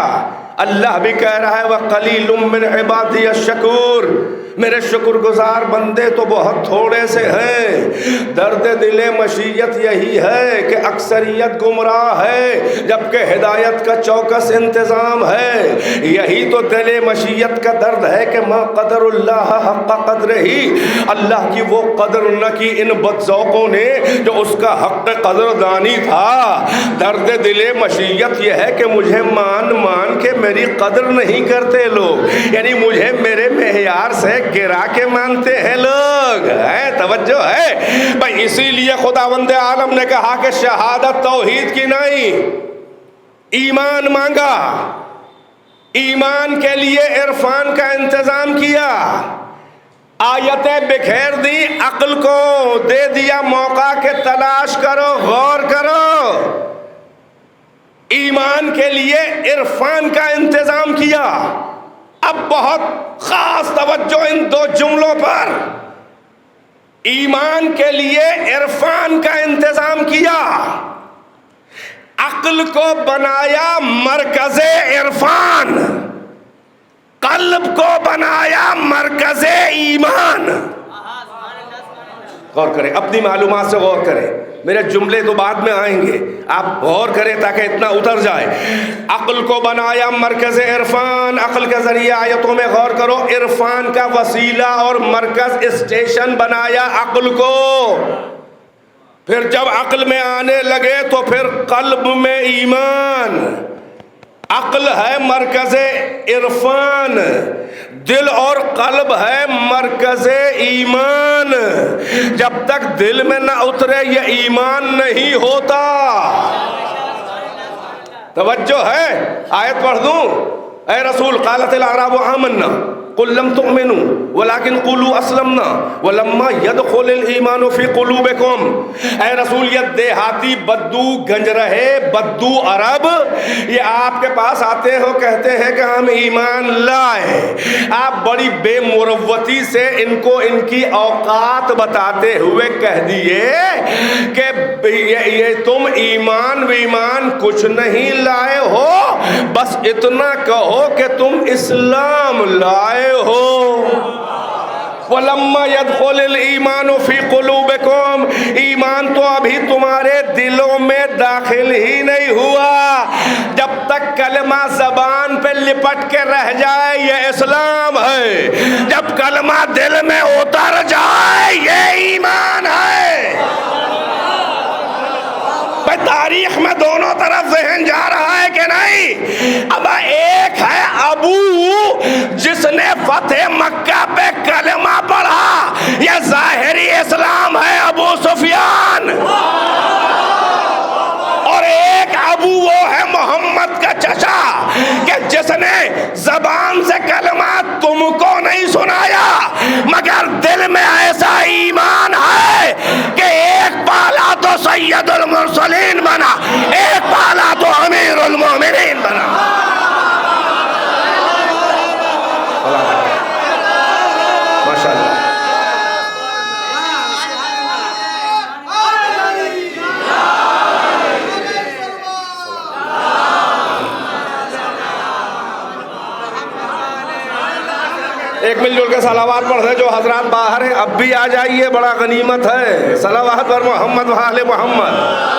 اللہ بھی کہہ رہا ہے وَقَلِيلٌ مِّنْ عِبَادِيَ الشَّكُورُ، میرے شکر گزار بندے تو بہت تھوڑے سے ہیں۔ درد دل مشیت یہی ہے کہ اکثریت گمراہ ہے جبکہ ہدایت کا چوکس انتظام ہے۔ یہی تو دل مشیت کا درد ہے کہ ما قدر اللہ حق قدر ہی، اللہ کی وہ قدر نہ کی ان بدذوقوں نے جو اس کا حق قدر دانی تھا۔ درد دل مشیت یہ ہے کہ مجھے مان کے میری قدر نہیں کرتے لوگ، یعنی مجھے میرے معیار سے گرا کے مانتے ہیں لوگ۔ توجہ ہے بھائی، اسی لیے خداوند عالم نے کہا کہ شہادت توحید کی نہیں، ایمان مانگا۔ ایمان کے لیے عرفان کا انتظام کیا، آیتیں بکھیر دی، عقل کو دے دیا موقع کہ تلاش کرو، غور کرو، ایمان کے لیے عرفان کا انتظام کیا۔ اب بہت خاص توجہ ان دو جملوں پر، ایمان کے لیے عرفان کا انتظام کیا، عقل کو بنایا مرکز عرفان، قلب کو بنایا مرکز ایمان۔ غور کریں، اپنی معلومات سے غور کریں، میرے جملے تو بعد میں آئیں گے، آپ غور کریں تاکہ اتنا اتر جائے۔ عقل کو بنایا مرکز عرفان، عقل کے ذریعے آیتوں میں غور کرو، عرفان کا وسیلہ اور مرکز اسٹیشن بنایا عقل کو۔ پھر جب عقل میں آنے لگے تو پھر قلب میں ایمان، عقل ہے مرکز عرفان، دل اور قلب ہے مرکز ایمان۔ جب تک دل میں نہ اترے یہ ایمان نہیں ہوتا۔ توجہ ہے، آیت پڑھ دوں؟ اے رسول، قالت الاعراب آمنا قل لم تؤمنوا ولكن قولوا اسلمنا ولما يدخل الايمان في قلوبكم۔ اے رسول، یہ دیہاتی بدو گنج رہے بدو عرب یہ آپ کے پاس آتے ہو، کہتے ہیں کہ ہم ایمان لائے، آپ بڑی بے مروتی سے ان کو ان کی اوقات بتاتے ہوئے کہہ دیے کہ یہ تم ایمان کچھ نہیں لائے ہو، بس اتنا کہو کہ تم اسلام لائے ہو۔ وَلَمَّا يَدْخُلِ الْإِيمَانُ فِي قُلُوبِكُمْ، ایمان تو ابھی تمہارے دلوں میں داخل ہی نہیں ہوا۔ جب تک کلمہ زبان پہ لپٹ کے رہ جائے یہ اسلام ہے، جب کلمہ دل میں اتر جائے یہ ایمان ہے۔ تاریخ میں دونوں طرف ذہن جا رہا ہے کہ نہیں؟ اب ایک ہے ابو جس نے فتح مکہ پہ کلمہ پڑھا، یہ ظاہری اسلام ہے ابو سفیان، اور ایک ابو وہ ہے محمد کا چچا کہ جس نے زبان سے کلمہ تم کو نہیں سنایا مگر دل میں ایسا ایمان ہے کہ ایک پالا تو سید المرسلین بنا، ایک پالا تو امیر المومنین بنا۔ ماشاءاللہ۔ ایک مل جل کے صلوات پڑھ دیں، جو حضرات باہر ہیں اب بھی آ جائیے، بڑا غنیمت ہے۔ صلوات پر محمد و آل محمد۔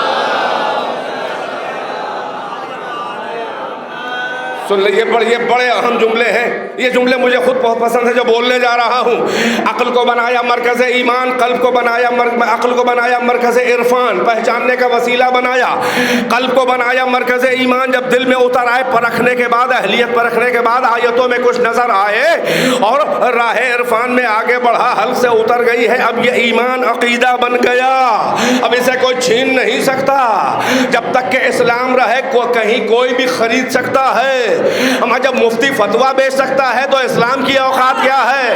سن لیجیے، یہ بڑے اہم جملے ہیں، یہ جملے مجھے خود بہت پسند ہے جو بولنے جا رہا ہوں۔ عقل کو بنایا مرکز ایمان، قلب کو بنایا عقل کو بنایا مرکز عرفان، پہچاننے کا وسیلہ بنایا، قلب کو بنایا مرکز ایمان۔ جب دل میں اتر آئے، پرکھنے کے بعد، اہلیت پرکھنے کے بعد آیتوں میں کچھ نظر آئے اور راہ عرفان میں آگے بڑھا، حل سے اتر گئی ہے، اب یہ ایمان عقیدہ بن گیا، اب اسے کوئی چھین نہیں سکتا۔ جب تک کہ اسلام رہے کہیں کوئی بھی خرید سکتا ہے۔ ہم جب مفتی فتویٰ بیچ سکتا ہے تو اسلام کی اوقات کیا ہے؟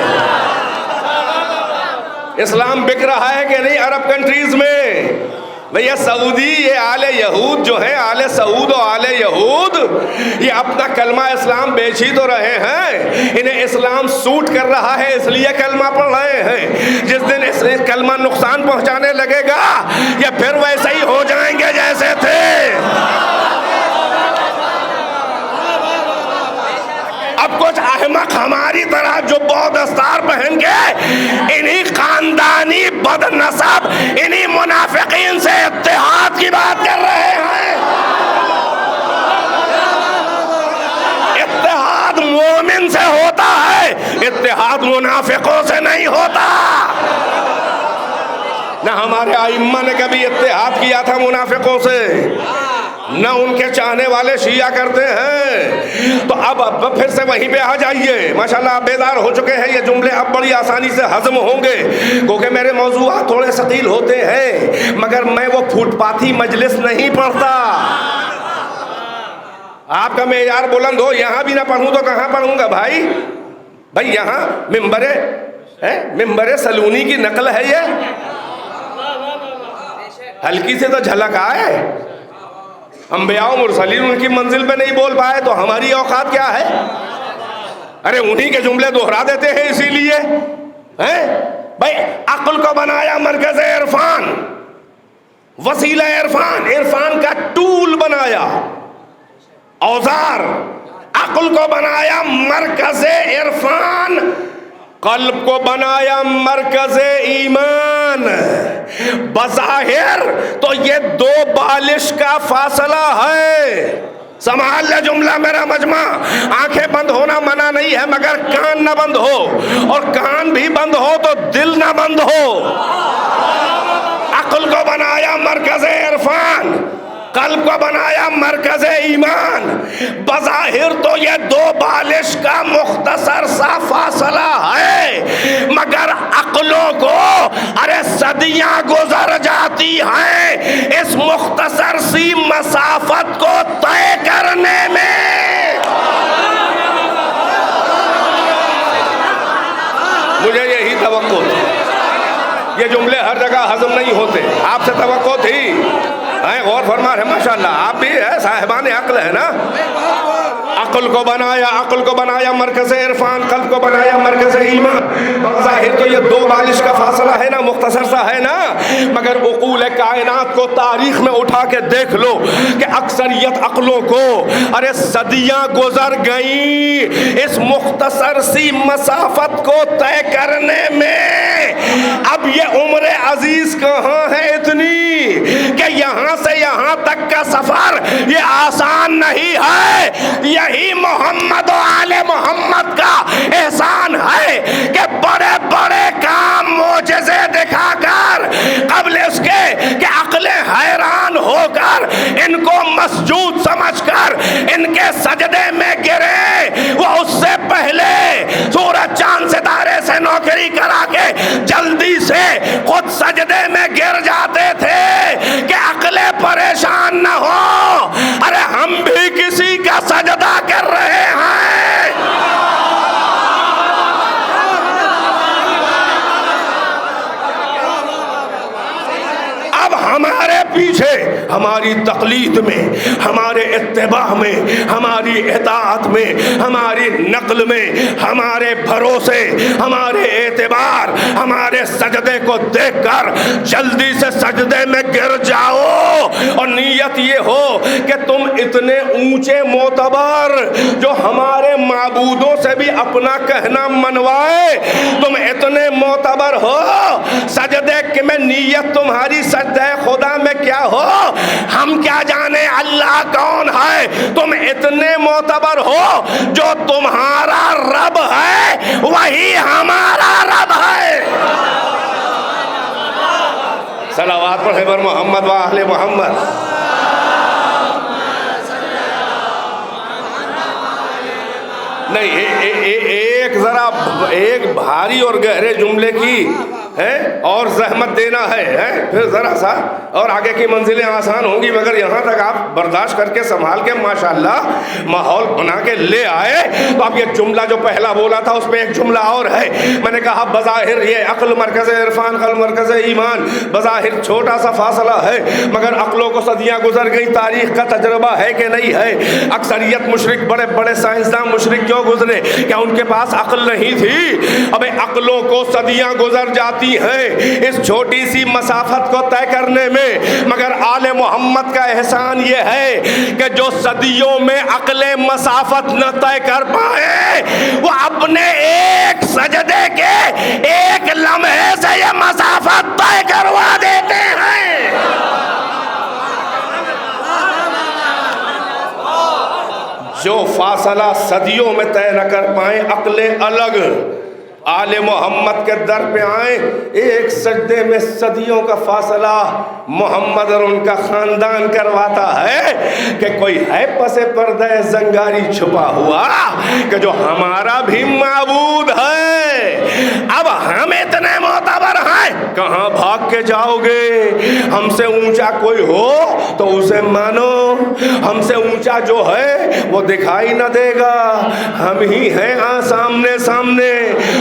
اسلام بک رہا ہے کہ نہیں عرب کنٹریز میں؟ بھئی سعودی، یہ آل یہود جو ہیں، آل سعود و آل یہود، یہ اپنا کلمہ اسلام بیچ ہی تو رہے ہیں، انہیں اسلام سوٹ کر رہا ہے اس لیے کلمہ پڑھ رہے ہیں۔ جس دن اس کلمہ نقصان پہنچانے لگے گا یا پھر ویسے ہی ہو جائیں گے جیسے تھے۔ اب کچھ احمق ہماری طرح جو بہت دستار پہن کے انہی خاندانی بد نسب، انہی منافقین سے اتحاد کی بات کر رہے ہیں۔ اتحاد مومن سے ہوتا ہے، اتحاد منافقوں سے نہیں ہوتا۔ نہ ہمارے ائمہ نے کبھی اتحاد کیا تھا منافقوں سے، نہ ان کے چاہنے والے شیعہ کرتے ہیں۔ تو اب پھر سے وہیں پہ آ جائیے، ماشاءاللہ آپ بیدار ہو چکے ہیں، یہ جملے اب بڑی آسانی سے ہضم ہوں گے کیونکہ میرے موضوعات تھوڑے ثقیل ہوتے ہیں، مگر میں وہ پھوٹ پاتی مجلس نہیں پڑھتا۔ آپ کا معیار بلند ہو، یہاں بھی نہ پڑھوں تو کہاں پڑھوں گا بھائی؟ بھائی یہاں ممبر سلونی کی نقل ہے یہ، ہلکی سے تو جھلک آئے، انبیاء و مرسلین ان کی منزل پہ نہیں بول پائے تو ہماری اوقات کیا ہے؟ ارے انہی کے جملے دہرا دیتے ہیں اسی لیے بھائی عقل کو بنایا مرکز عرفان، وسیلہ عرفان، عرفان کا ٹول بنایا، اوزار، عقل کو بنایا مرکز عرفان، قلب کو بنایا مرکز ایمان۔ بظاہر تو یہ دو بالش کا فاصلہ ہے، سنبھال لے جملہ میرا مجمع، آنکھیں بند ہونا منع نہیں ہے مگر کان نہ بند ہو، اور کان بھی بند ہو تو دل نہ بند ہو۔ عقل کو بنایا مرکز عرفان، قلب کو بنایا مرکز ایمان۔ بظاہر تو یہ دو بالش کا مختصر سا فاصلہ ہے مگر عقلوں کو ارے صدیاں گزر جاتی ہیں اس مختصر سی مسافت کو طے کرنے میں۔ مجھے یہی توقع تھی، یہ جملے ہر جگہ ہضم نہیں ہوتے، آپ سے توقع تھی، غور فرما رہے ماشاءاللہ، آپ بھی ہے صاحبان عقل ہے نا۔ عقل کو بنایا مرکز عرفان، قلب کو بنایا مرکز ایمان۔ ظاہر تو یہ دو بالش کا فاصلہ ہے نا، مختصر سا ہے نا، مگر عقول کائنات کو تاریخ میں اٹھا کے دیکھ لو کہ اکثریت عقلوں کو ارے صدیاں گزر گئیں اس مختصر سی مسافت کو طے کرنے میں۔ اب یہ عمر عزیز کہاں ہے اتنی کہ یہاں سے یہاں تک کا سفر یہ آسان نہیں ہے۔ یہی محمد و آل محمد کا احسان ہے کہ بڑے بڑے کام معجزے دکھا کر قبل اس کے کہ عقلیں حیران ہو کر ان کو مسجود سمجھ کر ان کے سجدے میں گرے، وہ اس سے پہلے سورج چاند ستارے سے نوکری کرا کے جلدی سے خود سجدے میں گر جاتے تھے کہ عقلیں پریشان نہ ہو۔ ارے ہم بھی کسی کا سجدہ کر رہے ہیں۔ اب ہمارے پیچھے ہماری تقلید میں، ہمارے اتباع میں، ہماری اطاعت میں، ہماری نقل میں، ہمارے بھروسے، ہمارے اعتبار، ہمارے سجدے کو دیکھ کر جلدی سے سجدے میں گر جاؤ اور نیت یہ ہو کہ تم اتنے اونچے معتبر جو ہمارے معبودوں سے بھی اپنا کہنا منوائے، تم اتنے معتبر ہو، سجدے میں نیت تمہاری سجدہ خدا میں کیا ہو، ہم کیا جانے اللہ کون ہے، تم اتنے معتبر ہو جو تمہارا رب ہے وہی ہمارا رب ہے۔ صلوات پڑھے بر محمد و اہل محمد۔ نہیں ایک بھاری اور گہرے جملے کی اور زحمت دینا ہے پھر ذرا سا اور آگے کی منزلیں آسان ہوں گی، مگر یہاں تک آپ برداشت کر کے سنبھال کے ماشاءاللہ ماحول بنا کے لے آئے تو اب یہ جملہ جو پہلا بولا تھا اس میں ایک جملہ اور ہے۔ میں نے کہا بظاہر یہ عقل مرکز عرفان، قلب مرکز ایمان، بظاہر چھوٹا سا فاصلہ ہے مگر عقلوں کو صدیاں گزر گئی، تاریخ کا تجربہ ہے کہ نہیں ہے؟ اکثریت مشرک، بڑے بڑے سائنسدان مشرک کیوں گزرے؟ کیا ان کے پاس عقل نہیں تھی؟ اب عقلوں کو صدیاں گزر جاتی ہیں اس چھوٹی سی مسافت کو طے کرنے میں، مگر آل محمد کا احسان یہ ہے کہ جو صدیوں میں عقلیں مسافت نہ طے کر پائے وہ اپنے ایک سجدے کے ایک لمحے سے یہ مسافت طے کروا دیتے ہیں۔ جو فاصلہ صدیوں میں طے نہ کر پائیں عقلیں الگ، آل محمد کے در پہ آئیں، ایک سجدے میں صدیوں کا فاصلہ محمد اور ان کا خاندان کرواتا ہے کہ کوئی ہے پس پردہ زنگاری چھپا ہوا کہ جو ہمارا بھی معبود ہے۔ اب ہم اتنے معتبر ہیں کہاں بھاگ کے جاؤ گے؟ ہم سے اونچا کوئی ہو تو اسے مانو، ہم سے اونچا جو ہے وہ دکھائی نہ دے گا، ہم ہی ہیں سامنے سامنے،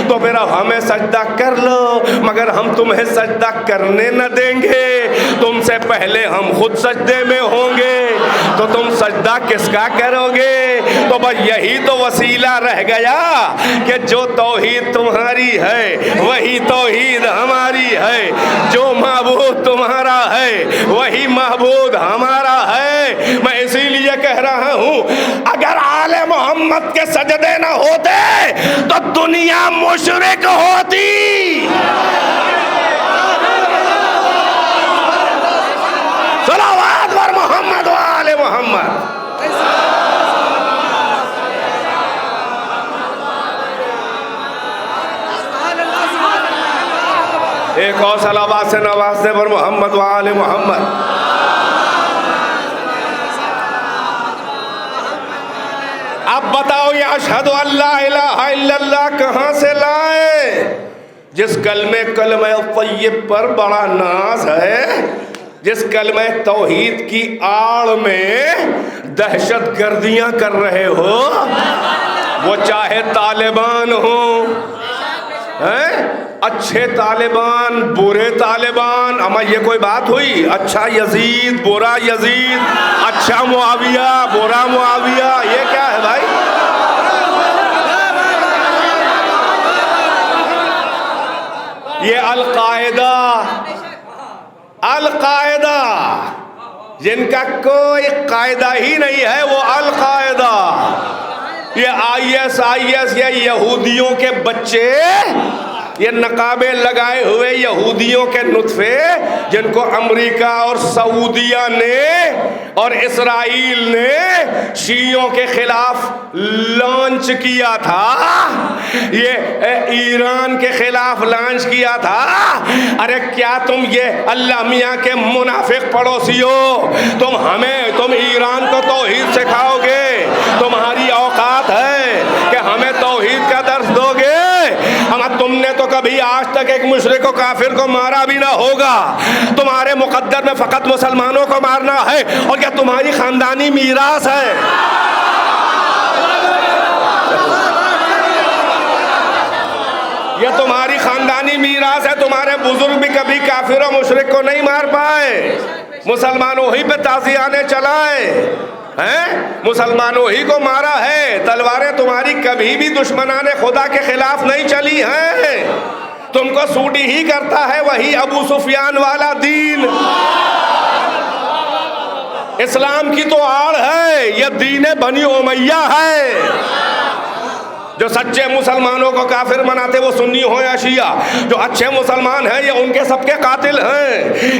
تو پھر ہمیں سجدہ کر لو، مگر ہم تمہیں سجدہ کرنے نہ دیں گے، تم سے پہلے ہم خود سجدے میں ہوں گے، تو تم سجدہ کس کا کرو گے؟ تو بس یہی تو وسیلہ رہ گیا کہ جو توحید تمہاری ہے وہی توحید ہماری ہے، جو معبود تمہارا ہے وہی معبود ہمارا ہے۔ میں اسی لیے کہہ رہا ہوں اگر آل محمد کے سجدے نہ ہوتے تو دنیا مشرک ہوتی۔ صلوات بر محمد و آل محمد۔ ایک اور صلوات سے نواز دے بر محمد و آل محمد۔ اب بتاؤ یہ اشہد ان لا الہ الا اللہ کہاں سے لائے؟ جس کلمہ طیب پر بڑا ناز ہے، جس کلمہ توحید کی آڑ میں دہشت گردیاں کر رہے ہو، وہ چاہے طالبان ہوں، اچھے طالبان، برے طالبان، اما یہ کوئی بات ہوئی؟ اچھا یزید، برا یزید، اچھا معاویہ، برا معاویہ، یہ کیا ہے بھائی؟ یہ القاعدہ جن کا کوئی قاعدہ ہی نہیں ہے، وہ القاعدہ، یہ آئی ایس یہ یہودیوں کے بچے، یہ نقابیں لگائے ہوئے یہودیوں کے نطفے جن کو امریکہ اور سعودیہ نے اور اسرائیل نے شیعوں کے خلاف لانچ کیا تھا، یہ ایران کے خلاف لانچ کیا تھا۔ ارے کیا تم یہ اللہ میاں کے منافق پڑوسی ہو؟ تم ایران کو توحید سکھاؤ گے؟ تمہاری اوقات ہے کہ ہمیں توحید کا درس دو گے؟ اما تم نے تو کبھی آج تک ایک مشرک و کافر کو مارا بھی نہ ہوگا، تمہارے مقدر میں فقط مسلمانوں کو مارنا ہے، اور کیا تمہاری خاندانی میراث ہے؟ یہ تمہاری خاندانی میراث ہے، تمہارے بزرگ بھی کبھی کافر و مشرک کو نہیں مار پائے، مسلمانوں ہی پہ تازیانے چلائے ہیں، مسلمانوں ہی کو مارا ہے، تلواریں تمہاری کبھی بھی دشمنان خدا کے خلاف نہیں چلی ہیں، تم کو سوٹی ہی کرتا ہے وہی ابو سفیان والا دین۔ اسلام کی تو آڑ ہے، یہ دین بنی امیہ ہے۔ جو سچے مسلمانوں کو کافر مناتے وہ سنی ہو یا شیعہ، جو اچھے مسلمان ہیں یہ ان کے سب کے قاتل ہیں۔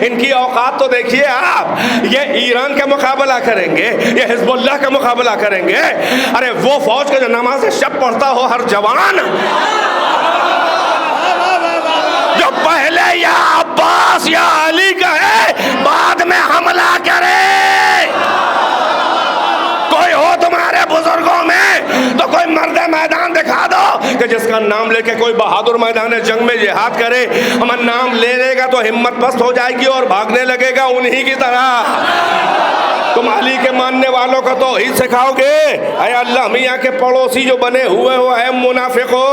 ان کی اوقات تو دیکھیے آپ، یہ ایران کا مقابلہ کریں گے، یہ حزب اللہ کا مقابلہ کریں گے، ارے وہ فوج کا جو نماز شب پڑھتا ہو ہر جوان، جو پہلے یا عباس یا علی کہے بعد میں حملہ کرے، کوئی ہو تمہارے بزرگوں میں تو کوئی مرد میدان دکھا دو کہ جس کا نام لے کے کوئی بہادر میدان جنگ میں جہاد کرے، ہمیں نام لے لے گا تو ہمت پست ہو جائے گی اور بھاگنے لگے گا انہی کی طرح۔ تم علی کے ماننے والوں کو توحید سکھاؤ گے؟ اے اللہ میاں کے پڑوسی جو بنے ہوئے ہو، اے منافقو،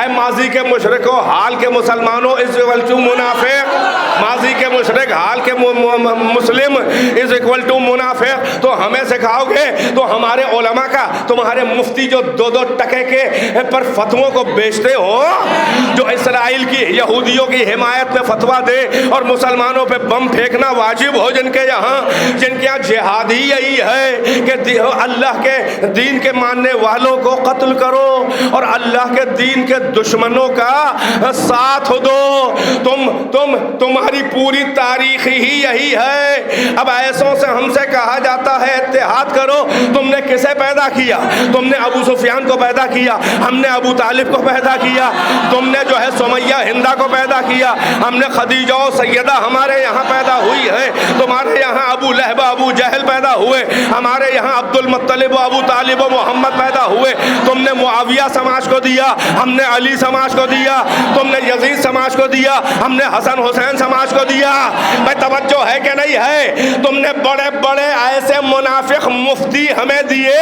اے ماضی کے مشرکو، حال کے مسلمانوں، از اکول ٹو منافق، ماضی کے مشرک حال کے مسلم از اکول ٹو منافق، تو ہمیں سکھاؤ گے؟ تو ہمارے علماء کا، تمہارے مفتی جو دو دو ٹکے کے پر فتووں کو بیچتے ہو، جو اسرائیل کی یہودیوں کی حمایت میں فتویٰ دے اور مسلمانوں پہ بم پھینکنا واجب ہو جن کے یہاں جہاد ہی یہی ہے کہ اللہ کے دین کے ماننے والوں کو قتل کرو اور اللہ کے دین کے دشمنوں کا ساتھ دو۔ تمہاری پوری تاریخ ہی یہی ہے۔ اب ایسوں سے ہم سے کہا جاتا ہے اتحاد کرو، تم نے کسے پیدا کیا؟ تم نے ابو سفیان کو پیدا کیا، ہم نے ابو طالب کو پیدا کیا، تم نے جو ہے سمیہ ہندہ کو پیدا کیا، ہم نے خدیجہ و سیدہ ہمارے یہاں پیدا ہوئی ہے، تمہارے یہاں ابو لہب ابو جہل پیدا ہوئے, ہمارے یہاں عبد المطلب و ابو طالب و محمد پیدا ہوئے, تم نے معاویہ سماج کو دیا, ہم نے علی سماج کو دیا, تم نے یزید سماج کو دیا, ہم نے حسن حسین سماج کو دیا. بھائی توجہ ہے کہ نہیں ہے؟ تم نے بڑے بڑے ایسے منافق مفتی ہمیں دیے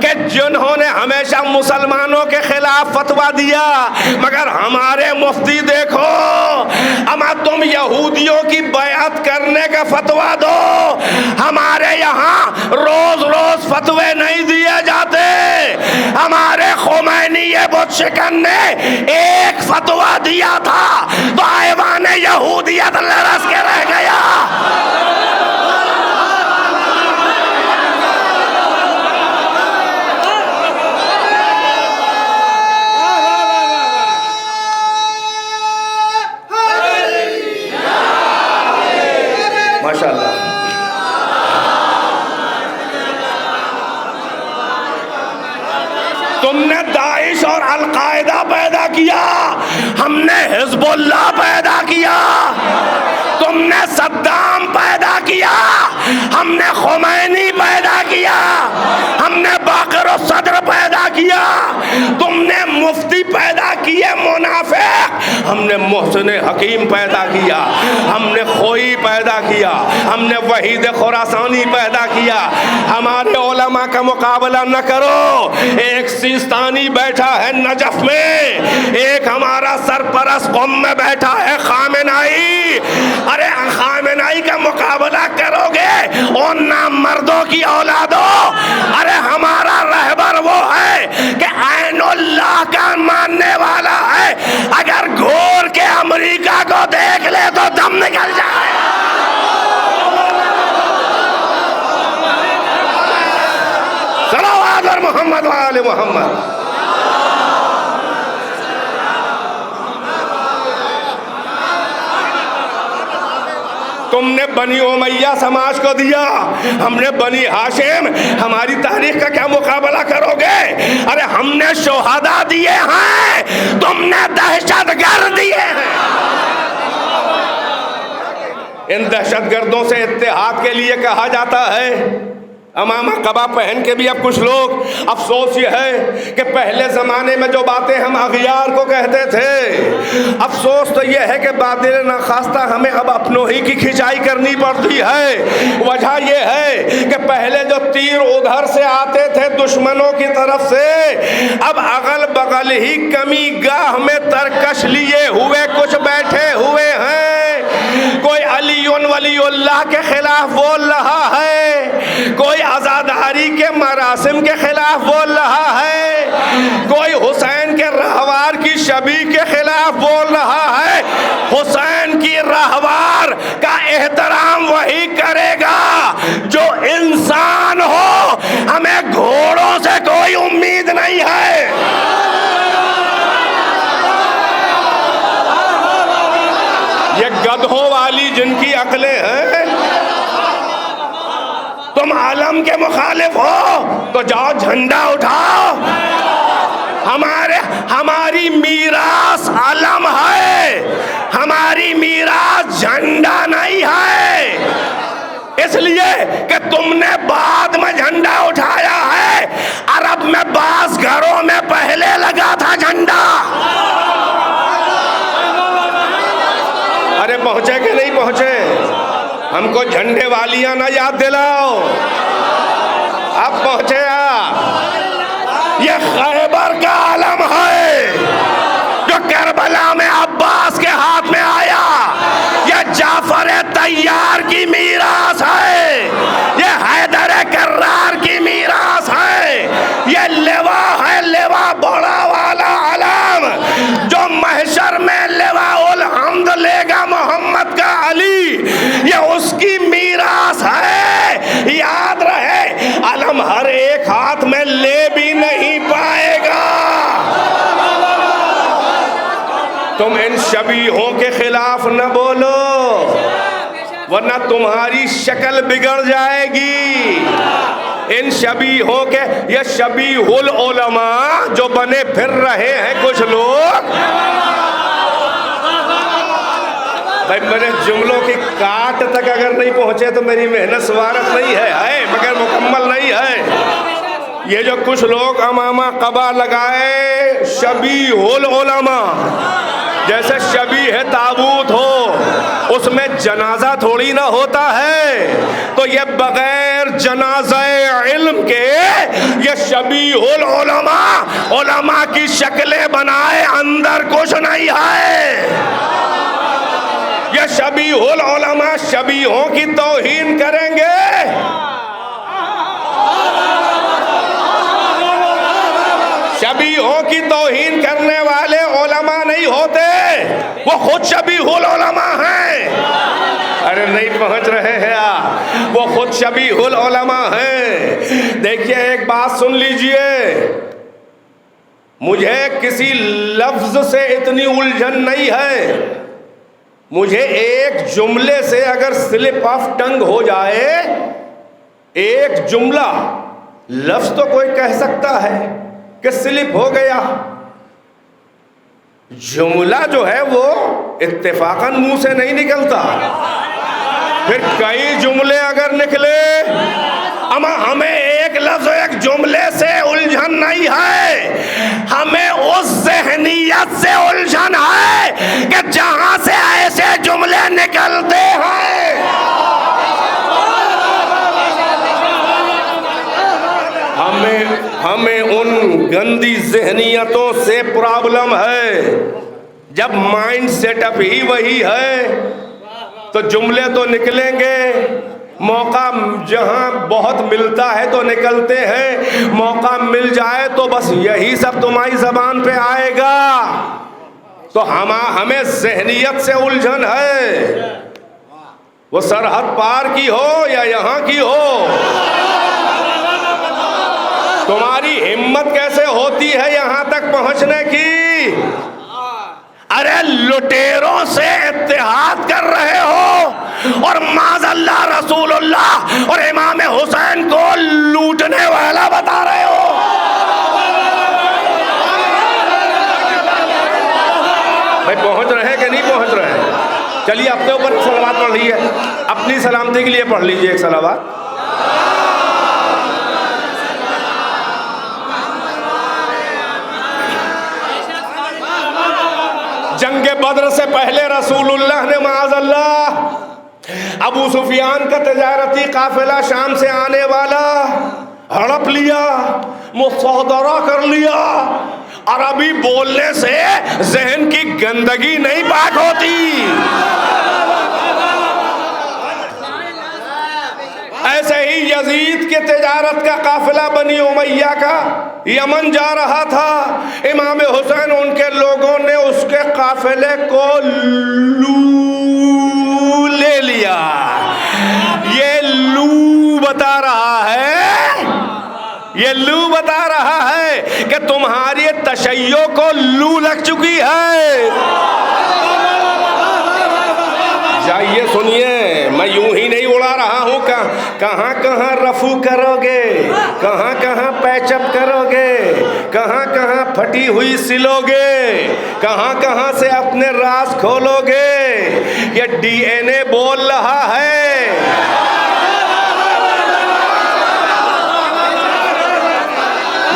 کہ جنہوں نے ہمیشہ مسلمانوں کے خلاف فتویٰ دیا, مگر ہمارے مفتی دیکھو, اما تم یہودیوں کی بیعت کرنے کا فتویٰ دو, ہمارے یہاں روز روز فتوے نہیں دیے جاتے. ہمارے خمینی بت شکن نے ایک فتویٰ دیا تھا تو ایوان یہودیت لرز کے رہ گیا. ماشاءاللہ. تم نے داعش اور القاعدہ پیدا کیا, ہم نے حزب اللہ پیدا کیا. تم نے صدام پیدا کیا, ہم نے خمینی پیدا کیا. ہم نے باقر الصدر پیدا کیا, تم نے مفتی پیدا کیے منافق. ہم نے محسن حکیم پیدا کیا, ہم نے خوئی پیدا کیا, ہم نے وحید خراسانی پیدا کیا. ہمارے علماء کا مقابلہ نہ کرو. ایک سیستانی بیٹھا ہے نجف میں, ایک ہمارا سرپرست قم میں بیٹھا ہے خامنائی. ارے خامنائی کا مقابلہ کرو گے ان نامردوں کی اولادوں؟ ارے ہمارا رہبر وہ ہے کہ عین اللہ کا ماننے والا ہے, اگر گھور کے امریکہ کو دیکھ لے تو دم نکل جائے. صلوات اور محمد و آل محمد. تم نے بنی امیہ سماج کو دیا, ہم نے بنی ہاشم. ہماری تاریخ کا کیا مقابلہ کرو گے؟ ارے ہم نے شہداء دیے ہیں, تم نے دہشت گرد دیے ہیں. ان دہشت گردوں سے اتحاد کے لیے کہا جاتا ہے. امامہ قبا پہن کے بھی اب کچھ لوگ, افسوس یہ ہے کہ پہلے زمانے میں جو باتیں ہم اغیار کو کہتے تھے, افسوس تو یہ ہے کہ باطل ناخواستہ ہمیں اب اپنوں ہی کی کھچائی کرنی پڑتی ہے. وجہ یہ ہے کہ پہلے جو تیر ادھر سے آتے تھے دشمنوں کی طرف سے, اب اغل بغل ہی کمی گاہ میں ترکش لیے ہوئے کچھ بیٹھے ہوئے ہیں. کوئی علی ولی اللہ کے خلاف بول رہا ہے, کوئی عزاداری کے مراسم کے خلاف بول رہا ہے, کوئی حسین کے رہوار کی شبیہ کے خلاف بول رہا ہے. حسین کی رہوار کا احترام وہی کرے گا جو انسان ہو, ہمیں گھوڑوں سے کوئی امید نہیں ہے. یہ گدھوں والی جن کی عقلیں ہیں, تم عالم کے مخالف ہو تو جاؤ جھنڈا اٹھاؤ. ہماری میراث علم ہے, ہماری میراث جھنڈا نہیں ہے. اس لیے کہ تم نے بعد میں جھنڈا اٹھایا ہے. عرب میں بعض گھروں میں پہلے لگا تھا جھنڈا. ارے پہنچے کہ نہیں پہنچے؟ ہم کو جھنڈے والیاں نہ یاد دلاؤ. اب پہنچے آپ. یہ خیبر کا علم ہے جو کربلا میں عباس کے ہاتھ میں آیا. یہ جعفر طیار کی میراث ہے, یہ حیدر کرار کی میراث ہے. یہ لوا ہے, لوا بڑا والا علم جو محشر میں لواء الحمد لے گا محمد کا علی, یہ اس کی میراث ہے. یاد رہے, علم ہر ایک ہاتھ میں لے بھی نہیں پائے گا. تم ان شبیہوں کے خلاف نہ بولو ورنہ تمہاری شکل بگڑ جائے گی. ان شبیہوں کے, یہ شبیہ العلماء جو بنے پھر رہے ہیں کچھ لوگ, بھائی میرے جملوں کی کاٹ تک اگر نہیں پہنچے تو میری محنت سوارت نہیں ہے مگر مکمل نہیں ہے۔ یہ جو کچھ لوگ امامہ قبا لگائے شبیہ العلماء، جیسے شبیہ تابوت ہو، اس میں جنازہ تھوڑی نہ ہوتا ہے، تو یہ بغیر جنازہ علم کے یہ شبیہ العلماء علماء کی شکلیں بنائے، اندر کچھ نہیں ہے۔ یہ شبیہ العلماء شبیہوں کی توہین کریں گے، شبیہوں کی توہین کرنے والے علماء نہیں ہوتے، وہ خود شبیہ العلماء ہیں۔ ارے نہیں پہنچ رہے ہیں آپ، وہ خود شبیہ العلماء ہیں۔ دیکھیے ایک بات سن لیجئے، مجھے کسی لفظ سے اتنی الجھن نہیں ہے، مجھے ایک جملے سے اگر سلپ آف ٹنگ ہو جائے، ایک جملہ، لفظ تو کوئی کہہ سکتا ہے کہ سلپ ہو گیا، جملہ جو ہے وہ اتفاقاً منہ سے نہیں نکلتا، پھر کئی جملے اگر نکلے، اما ہمیں ایک لفظ ایک جملے سے الجھن نہیں ہے، ہمیں اس ذہنیت سے الجھن ہے کہ جہاں سے ایسے جملے نکلتے ہیں ہمیں ان گندی ذہنیتوں سے پرابلم ہے۔ جب مائنڈ سیٹ اپ ہی وہی ہے تو جملے تو نکلیں گے، موقع جہاں بہت ملتا ہے تو نکلتے ہیں، موقع مل جائے تو بس یہی سب تمہاری زبان پہ آئے گا، تو ہمیں ذہنیت سے الجھن ہے، وہ سرحد پار کی ہو یا یہاں کی ہو۔ تمہاری ہمت کیسے ہوتی ہے یہاں تک پہنچنے کی؟ ارے لٹیروں سے اتحاد کر رہے ہو اور معاذ اللہ رسول اللہ اور امام حسین کو لوٹنے والا بتا رہے ہو۔ بھائی پہنچ رہے ہیں کہ نہیں پہنچ رہے ہیں؟ چلیے اپنے اوپر صلوات پڑھ لیجیے، اپنی سلامتی کے لیے پڑھ لیجیے ایک صلوات۔ جنگ بدر سے پہلے رسول اللہ نے معاذ اللہ ابو سفیان کا تجارتی قافلہ شام سے آنے والا ہڑپ لیا، مصادرہ کر لیا۔ عربی بولنے سے ذہن کی گندگی نہیں پاک ہوتی، ایسے ہی یزید کے تجارت کا قافلہ بنی امیہ کا یمن جا رہا تھا، امام حسین ان کے لوگوں نے اس کے قافلے کو لو لے لیا۔ یہ لو بتا رہا ہے، یہ لو بتا رہا ہے کہ تمہاری تشیع کو لو لگ چکی ہے۔ جائیے سنیے، میں یوں ہی نہیں اڑا رہا ہوں، کہاں کہاں رفو کرو گے، کہاں کہاں پیچ اپ کرو گے، کہاں کہاں پھٹی ہوئی سلو گے، کہاں کہاں سے اپنے راز کھولو گے۔ یہ ڈی این اے بول رہا ہے،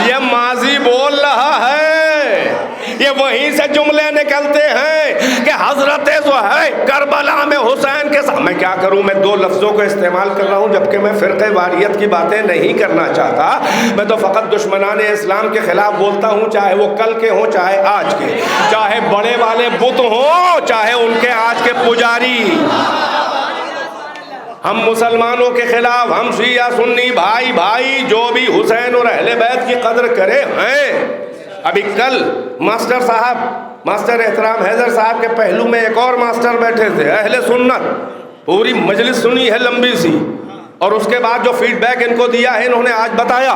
یہ ماضی بول رہا ہے، یہ وہیں سے جملے نکلتے ہیں کہ حضرت کربلا میں حسین کے ساتھ، میں کیا کروں، میں دو لفظوں کو استعمال کر رہا ہوں جبکہ میں فرقہ واریت کی باتیں نہیں کرنا چاہتا، میں تو فقط دشمنان اسلام کے خلاف بولتا ہوں، چاہے وہ کل کے ہوں چاہے آج کے، چاہے بڑے والے بت ہوں چاہے ان کے آج کے پجاری۔ ہم مسلمانوں کے خلاف، ہم شیعہ سنی بھائی بھائی جو بھی حسین اور اہل بیت کی قدر کرے ہیں۔ ابھی کل ماسٹر صاحب، ماسٹر احترام حیدر صاحب کے پہلو میں ایک اور ماسٹر بیٹھے تھے، اہل سنت، پوری مجلس سنی ہے لمبی سی، اور اس کے بعد جو فیڈ بیک ان کو دیا ہے انہوں نے آج بتایا،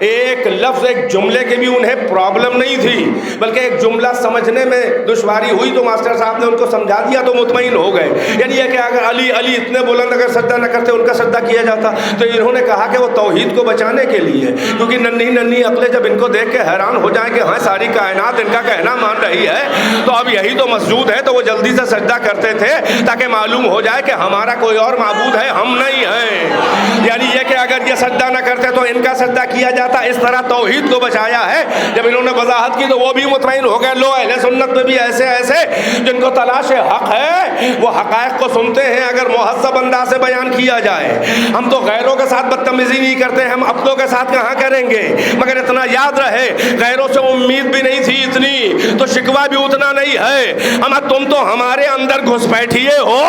ایک لفظ ایک جملے کی بھی انہیں پرابلم نہیں تھی، بلکہ ایک جملہ سمجھنے میں دشواری ہوئی تو ماسٹر صاحب نے ان کو سمجھا دیا تو مطمئن ہو گئے. یعنی یہ کہ اگر علی علی اتنے بلند اگر سجدہ نہ کرتے ان کا سجدہ کیا جاتا، تو انہوں نے کہا کہ وہ توحید کو بچانے کے لیے، کیونکہ ننھی عقلیں جب ان کو دیکھ کے حیران ہو جائیں کہ ہاں ساری کائنات ان کا کہنا مان رہی ہے تو اب یہی تو مسجود ہے، تو وہ جلدی سے سجدہ کرتے تھے تاکہ معلوم ہو جائے کہ ہمارا کوئی اور معبود ہے، ہم نہیں ہیں. یعنی یہ کہ اگر یہ سجدہ نہ کرتے تو ان کا سجدہ کیا جاتا. اس طرح توحید کو بچایا ہے. جب انہوں نے وضاحت کی تو وہ بھی مطمئن ہو گئے. لو اہل سنت میں بھی ایسے جن کو تلاش حق ہے وہ حقائق کو سنتے ہیں اگر مہذب انداز سے بیان کیا جائے. ہم تو غیروں کے ساتھ بدتمیزی نہیں کرتے، ہم اپنوں کے ساتھ کہاں کریں گے. مگر اتنا یاد رہے غیروں سے امید بھی نہیں تھی اتنی تو شکوہ بھی اتنا نہیں ہے. اما تم تو ہمارے اندر گھس بیٹھیے ہو.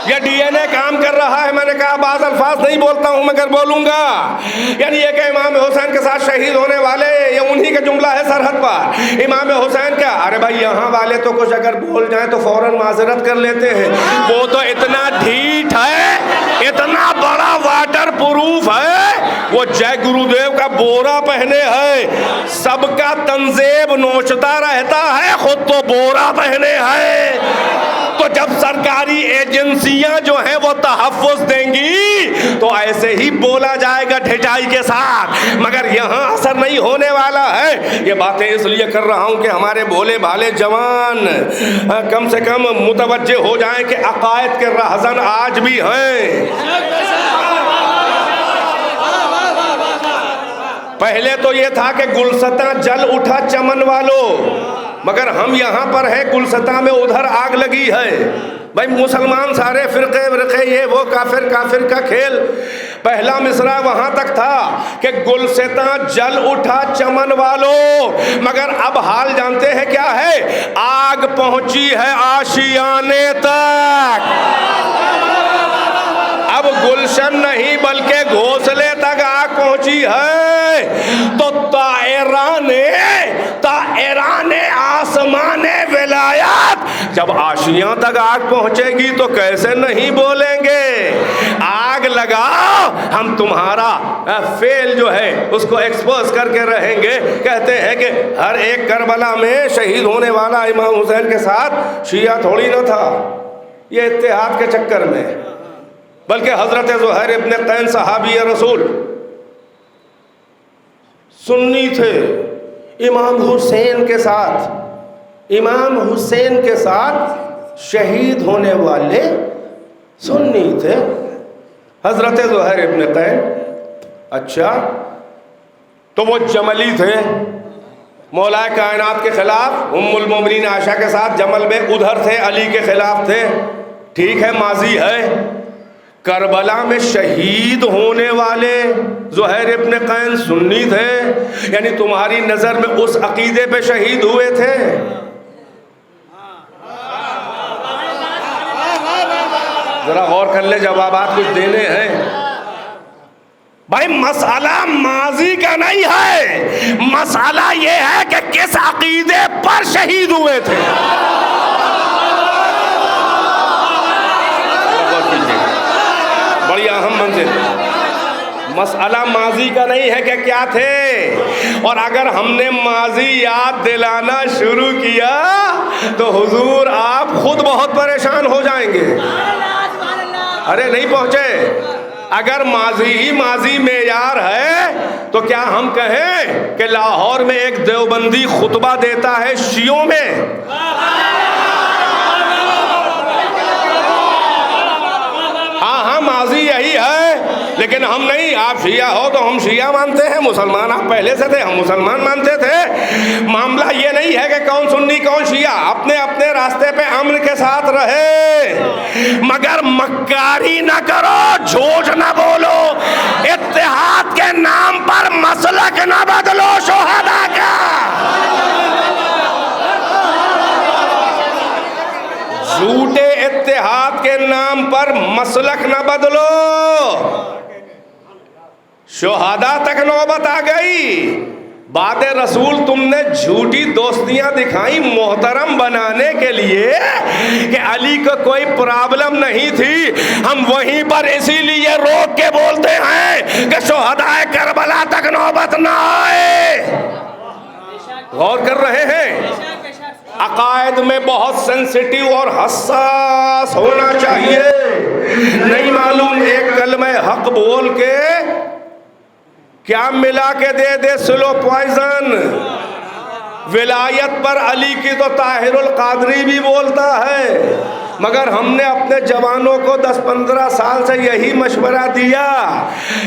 یہ ڈی این اے کام کر رہا ہے. میں نے کہا بعض الفاظ نہیں بولتا ہوں مگر بولوں گا. یعنی یہ کہ امام حسین کے ساتھ شہید ہونے والے یہ انہی کا جملہ ہے سرحد پر. امام حسین کیا، ارے بھائی یہاں والے تو کچھ اگر بول جائیں تو فوراً معذرت کر لیتے ہیں. وہ تو اتنا ڈھیٹ ہے، اتنا بڑا واٹر پروف ہے، وہ جے گرودیو کا بورا پہنے ہے، سب کا تنزیب نوچتا رہتا ہے، خود تو بورا پہنے ہے. تو جب سرکاری ایجنسیاں جو ہیں وہ تحفظ دیں گی تو ایسے ہی بولا جائے گا ڈھٹائی کے ساتھ، مگر یہاں اثر نہیں ہونے والا ہے. یہ باتیں اس لیے کر رہا ہوں کہ ہمارے بھولے بھالے جوان کم سے کم متوجہ ہو جائیں کہ عقائد کے رہزن آج بھی ہیں. پہلے تو یہ تھا کہ گلستاں جل اٹھا چمن والو، مگر ہم یہاں پر ہیں گلستاں میں ادھر آگ لگی ہے. بھائی مسلمان سارے فرقے یہ وہ کافر کا کھیل. پہلا مصرع وہاں تک تھا کہ گلستاں جل اٹھا چمن والو، مگر اب حال جانتے ہیں کیا ہے؟ آگ پہنچی ہے آشیانے تک. اب گلشن نہیں بلکہ گھونسلے تک آگ پہنچی ہے. تو طائران آسمان ولایات جب آشیاں تک آگ پہنچے گی تو کیسے نہیں بولیں گے؟ آگ لگاؤ، ہم تمہارا فیل جو ہے اس کو ایکسپوز کر کے رہیں گے. کہتے ہیں کہ ہر ایک کربلا میں شہید ہونے والا امام حسین کے ساتھ شیعہ تھوڑی نہ تھا. یہ اتحاد کے چکر میں، بلکہ حضرت زہیر ابن قین صحابی رسول سنی تھے. امام حسین کے ساتھ شہید ہونے والے سنی تھے. حضرت زہیر ابن قین، اچھا تو وہ جملی تھے، مولا کائنات کے خلاف ام المومنین عائشہ کے ساتھ جمل میں ادھر تھے، علی کے خلاف تھے. ٹھیک ہے ماضی ہے. کربلا میں شہید ہونے والے زہیر ابن قین سنی تھے، یعنی تمہاری نظر میں اس عقیدے پہ شہید ہوئے تھے. ذرا غور کر لے، جوابات کچھ دینے ہیں. بھائی مسئلہ ماضی کا نہیں ہے، مسئلہ یہ ہے کہ کس عقیدے پر شہید ہوئے تھے. بڑی اہم منزل. مسئلہ ماضی کا نہیں ہے کہ کیا تھے، اور اگر ہم نے ماضی یاد دلانا شروع کیا تو حضور آپ خود بہت پریشان ہو جائیں گے. ارے نہیں پہنچے. اگر ماضی ہی ماضی معیار ہے تو کیا ہم کہیں کہ لاہور میں ایک دیوبندی خطبہ دیتا ہے شیعوں میں؟ ہاں ماضی یہی ہے، لیکن ہم نہیں. آپ شیعہ ہو تو ہم شیعہ مانتے ہیں، مسلمان آپ پہلے سے تھے، ہم مسلمان مانتے تھے. معاملہ یہ نہیں ہے کہ کون سنی کون شیعہ، اپنے اپنے راستے پہ امن کے ساتھ رہے، مگر مکاری نہ کرو، جھوٹ نہ بولو، اتحاد کے نام پر مسلک نہ بدلو شہداء کا. جھوٹے اتحاد کے نام پر مسلک نہ بدلو. شہداء تک نوبت آ گئی. بعد رسول تم نے جھوٹی دوستیاں دکھائیں محترم بنانے کے لیے کہ علی کو کوئی پرابلم نہیں تھی. ہم وہیں پر اسی لیے روک کے بولتے ہیں کہ شہدائے کربلا تک نوبت نہ آئے. غور کر رہے ہیں؟ عقائد میں بہت سینسیٹیو اور حساس ہونا چاہیے. نہیں معلوم ایک کلمہ حق بول کے کیا ملا کے دے دے سلو پوائزن. ولایت پر علی کی تو طاہر القادری بھی بولتا ہے، مگر ہم نے اپنے جوانوں کو 10-15 سال سے یہی مشورہ دیا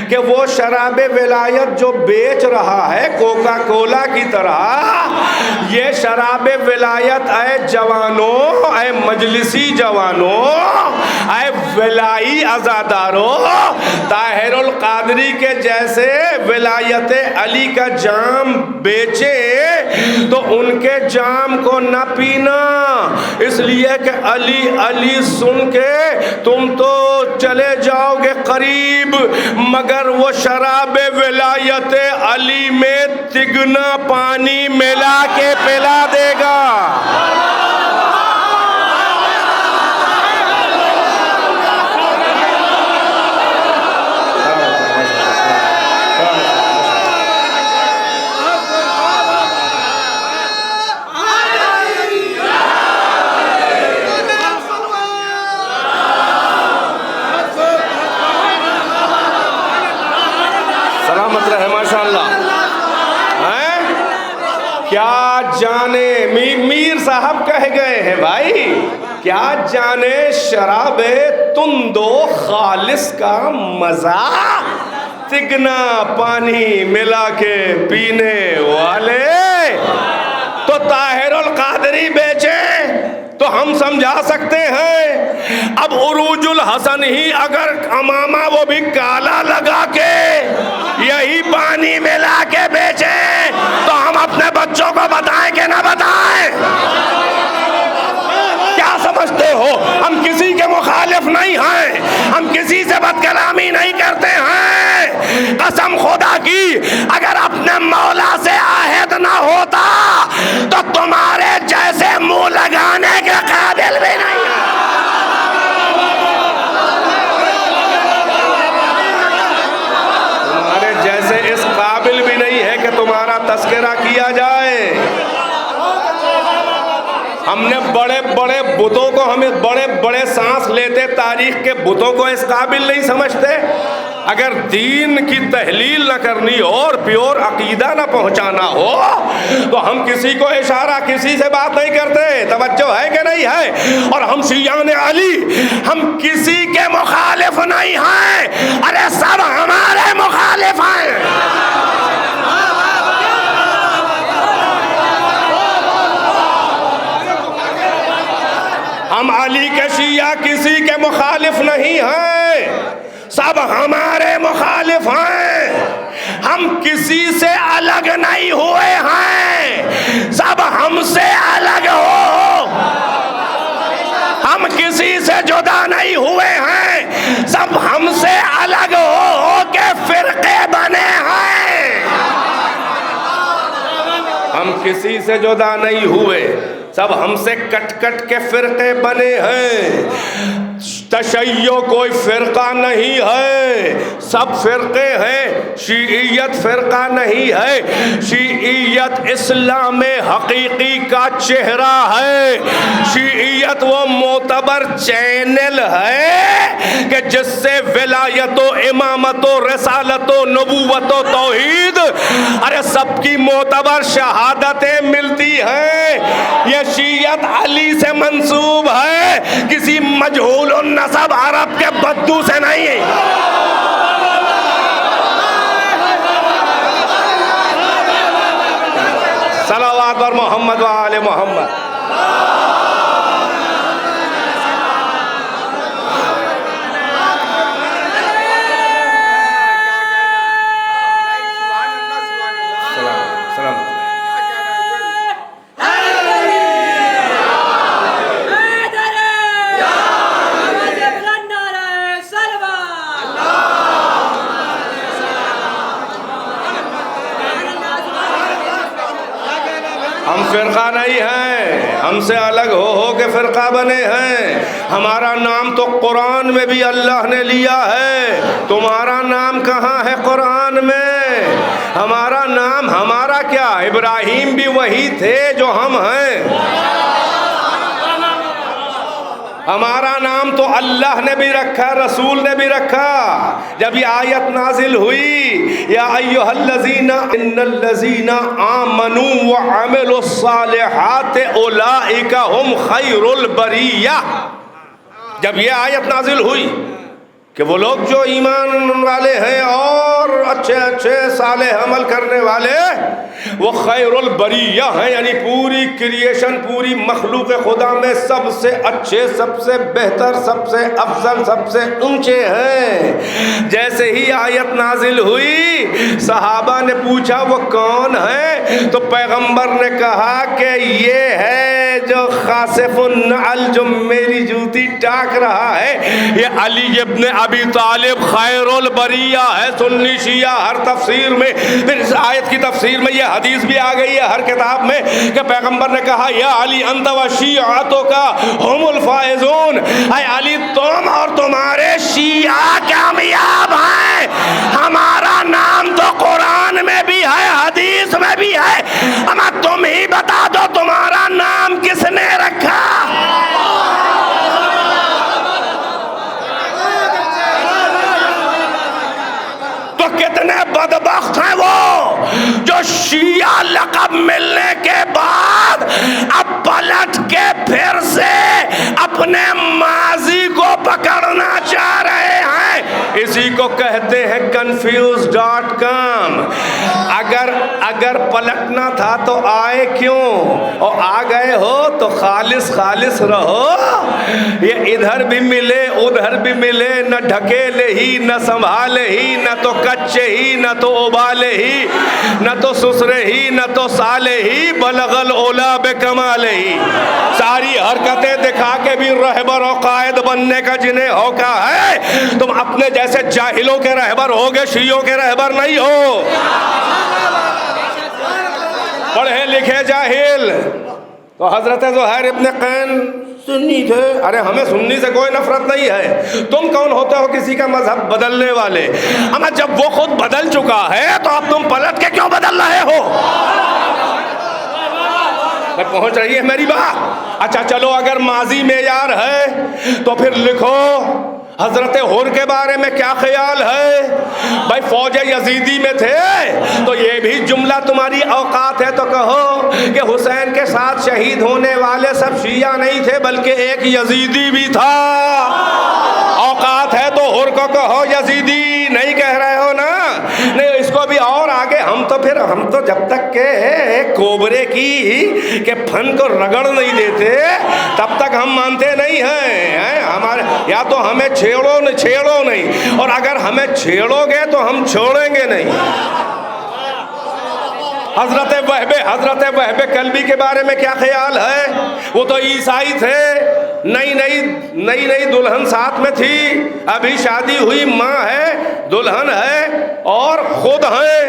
کہ وہ شراب ولایت جو بیچ رہا ہے کوکا کولا کی طرح، یہ شراب ولایت اے جوانوں، اے مجلسی جوانوں، اے ولائی عزاداروں، طاہر القادری کے جیسے ولایت علی کا جام بیچے تو ان کے جام کو نہ پینا، اس لیے کہ علی علی سن کے تم تو چلے جاؤ گے قریب، مگر وہ شراب ولایت علی میں تگنا پانی ملا کے پلا دے گا. کیا جانے میر صاحب کہہ گئے ہیں بھائی، کیا جانے شراب تند و خالص کا مزہ، تگنا پانی ملا کے پینے والے. تو طاہر القادری بیچے تو ہم سمجھا سکتے ہیں. اب عروج الحسن ہی اگر امامہ وہ بھی کالا لگا کے یہی پانی ملا کے بیچے تو ہم اپنے بچوں کو بتائیں کہ نہ بتائیں؟ کیا سمجھتے ہو؟ ہم کسی کے مخالف نہیں ہیں، ہم کسی سے بد کلامی نہیں کرتے ہیں. قسم خدا کی اگر اپنے مولا سے عہد نہ ہوتا تو تمہارے جیسے منہ لگانے کے قابل بھی نہیں ہے. تمہارے جیسے اس قابل بھی نہیں ہے کہ تمہارا تذکرہ کیا جائے. ہم نے بڑے بڑے بتوں کو، ہمیں بڑے بڑے سانس لیتے تاریخ کے بتوں کو اس قابل نہیں سمجھتے. اگر دین کی تحلیل نہ کرنی ہو اور پیور عقیدہ نہ پہنچانا ہو تو ہم کسی کو اشارہ، کسی سے بات نہیں کرتے. توجہ ہے کہ نہیں ہے؟ اور ہم شیعان علی ہم کسی کے مخالف نہیں ہیں، ارے سب ہمارے مخالف ہیں. ہم علی کے شیعہ کسی کے مخالف نہیں ہیں، سب ہمارے مخالف ہیں. ہم کسی سے الگ نہیں ہوئے ہیں، سب ہم سے الگ ہو. ہم کسی سے جدا نہیں ہوئے ہیں، سب ہم سے الگ ہو کے فرقے بنے ہیں. ہم کسی سے جدا نہیں ہوئے، سب ہم سے کٹ کٹ کے فرقے بنے ہیں. تشیع کوئی فرقہ نہیں ہے، سب فرقے ہیں. شیعیت فرقہ نہیں ہے، شیعیت اسلام حقیقی کا چہرہ ہے. شیعیت وہ معتبر چینل ہے کہ جس سے ولایت و امامت و رسالت و نبوت و توحید ارے سب کی معتبر شہادتیں ملتی ہیں. یہ شیعت علی سے منسوب ہے، کسی مجہول النسب عرب کے بدو سے نہیں. صلوات بر محمد و آل محمد. ہم فرقہ نہیں ہیں، ہم سے الگ ہو کے فرقہ بنے ہیں۔ ہمارا نام تو قرآن میں بھی اللہ نے لیا ہے، تمہارا نام کہاں ہے قرآن میں؟ ہمارا نام ہمارا کیا، ابراہیم بھی وہی تھے جو ہم ہیں۔ ہمارا نام تو اللہ نے بھی رکھا، رسول نے بھی رکھا۔ جب یہ آیت نازل ہوئی یا ایھا الذین ان الذین آمنوا وعملوا الصالحات اولئک هم خیر البریہ، جب یہ آیت نازل ہوئی کہ وہ لوگ جو ایمان والے ہیں اور اچھے اچھے صالح عمل کرنے والے وہ خیر البریہ ہیں، یعنی پوری کریشن، پوری مخلوق خدا میں سب سے اچھے، سب سے بہتر، سب سے افضل، سب سے اونچے ہیں۔ جیسے ہی آیت نازل ہوئی صحابہ نے پوچھا وہ کون ہے، تو پیغمبر نے کہا کہ یہ ہے جو خاسف النعل، جو میری جوتی ٹاک رہا ہے، یہ علی ابن ابی طالب خیر البریہ ہے۔ سنی شیعہ ہر تفسیر میں، پھر اس آیت کی تفسیر میں یہ حدیث بھی آ گئی ہے ہر کتاب میں کہ پیغمبر نے کہا یا علی انت و شیعتک ہم الفائزون، اے علی تم اور تمہارے شیعہ کامیاب ہیں۔ ہمارا نام تو قرآن میں بھی ہے، حدیث میں بھی ہے، اما تم ہی بتا دو تمہارا نام کس نے رکھا؟ تو کتنے بدبخت ہیں وہ جو شیعہ لقب ملنے کے بعد اب پلٹ کے پھر سے اپنے ماضی کو پکڑنا چاہ رہے ہیں۔ اسی کو کہتے ہیں confused.com۔ اگر پلٹنا تھا تو آئے کیوں، اور آ گئے ہو تو خالص خالص رہو۔ یہ ادھر بھی ملے ادھر بھی ملے، نہ ڈھکیلے ہی نہ سنبھالے ہی، نہ تو کچے ہی نہ تو ابالے ہی، نہ تو سسرے ہی نہ تو سالے ہی، بلغ العلا بکمالے ہی۔ ساری حرکتیں دکھا کے بھی رہبر و قائد بننے کا جنہیں ہوکا ہے، تم اپنے جیسے جاہلوں کے رہبر ہوگے، شیعوں کے رہبر نہیں ہو۔ پڑھے لکھے جاہل۔ تو حضرت زہیر ابن قین سنی تھے، ارے ہمیں سنی سے کوئی نفرت نہیں ہے، تم کون ہوتے ہو کسی کا مذہب بدلنے والے؟ اما جب وہ خود بدل چکا ہے تو اب تم پلٹ کے کیوں بدل رہے ہو؟ پہنچ رہی ہے میری بات؟ اچھا چلو، اگر ماضی معیار ہے تو پھر لکھو حضرت حر کے بارے میں کیا خیال ہے؟ بھائی فوج یزیدی میں تھے تو یہ بھی جملہ تمہاری اوقات ہے تو کہو کہ حسین کے ساتھ شہید ہونے والے سب شیعہ نہیں تھے بلکہ ایک یزیدی بھی تھا۔ اوقات ہے تو حر کو کہو یزیدی، نہیں کہہ رہے ہو نا؟ نہیں، اس کو بھی اور آگے ہم تو جب تک کہ کوبرے کی کہ پھن کو رگڑ نہیں دیتے تب تک ہم مانتے نہیں ہیں۔ ہمارے یا تو ہمیں چھیڑو نہیں، اور اگر ہمیں چھیڑو گے تو ہم چھوڑیں گے نہیں۔ حضرت وہب کلبی کے بارے میں کیا خیال ہے؟ وہ تو عیسائی تھے، نئی دلہن ساتھ میں تھی، ابھی شادی ہوئی، ماں ہے، دلہن ہے اور خود ہیں۔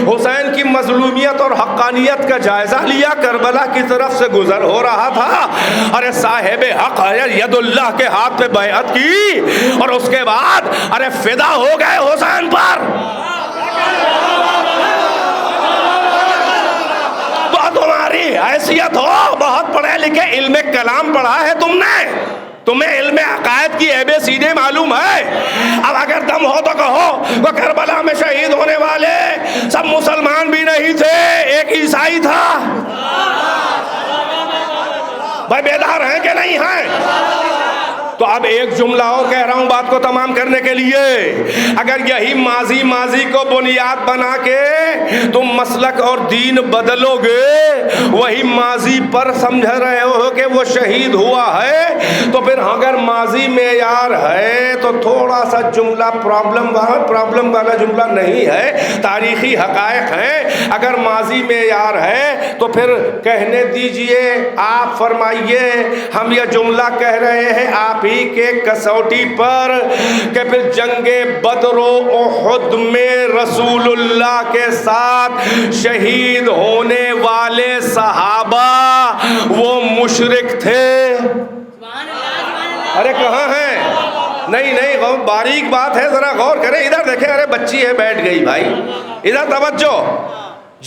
حسین کی مظلومیت اور حقانیت کا جائزہ لیا، کربلا کی طرف سے گزر ہو رہا تھا، ارے صاحب حق ید اللہ کے ہاتھ پہ بیعت کی اور اس کے بعد ارے فدا ہو گئے حسین پر۔ تمہاری حیثیت ہو، بہت پڑھے لکھے، علم کلام پڑھا ہے تم نے، تمہیں علم عقائد کی ABCD معلوم ہے۔ اب اگر دم ہو تو کہو وہ کربلا میں شہید ہونے والے سب مسلمان بھی نہیں تھے، ایک عیسائی تھا۔ بھائی بیدار ہیں کہ نہیں ہیں؟ تو اب ایک جملہ اور کہہ رہا ہوں بات کو تمام کرنے کے لیے، اگر یہی ماضی کو بنیاد بنا کے تم مسلک اور دین بدلو گے، وہی ماضی پر سمجھ رہے ہو کہ وہ شہید ہوا ہے، تو پھر اگر ماضی معیار ہے تو تھوڑا سا جملہ پرابلم والا جملہ نہیں ہے، تاریخی حقائق ہیں۔ اگر ماضی معیار ہے تو پھر کہنے دیجئے، آپ فرمائیے ہم یہ جملہ کہہ رہے ہیں، آپ آپ ہی کے کسوٹی پر کہ پھر جنگ بدر و احد میں رسول اللہ کے ساتھ شہید ہونے والے صحابہ وہ مشرک تھے. ارے کہاں ہیں؟ نہیں باریک بات ہے، ذرا غور کریں. ادھر دیکھیں، ارے بچی ہے بیٹھ گئی بھائی، ادھر توجہ.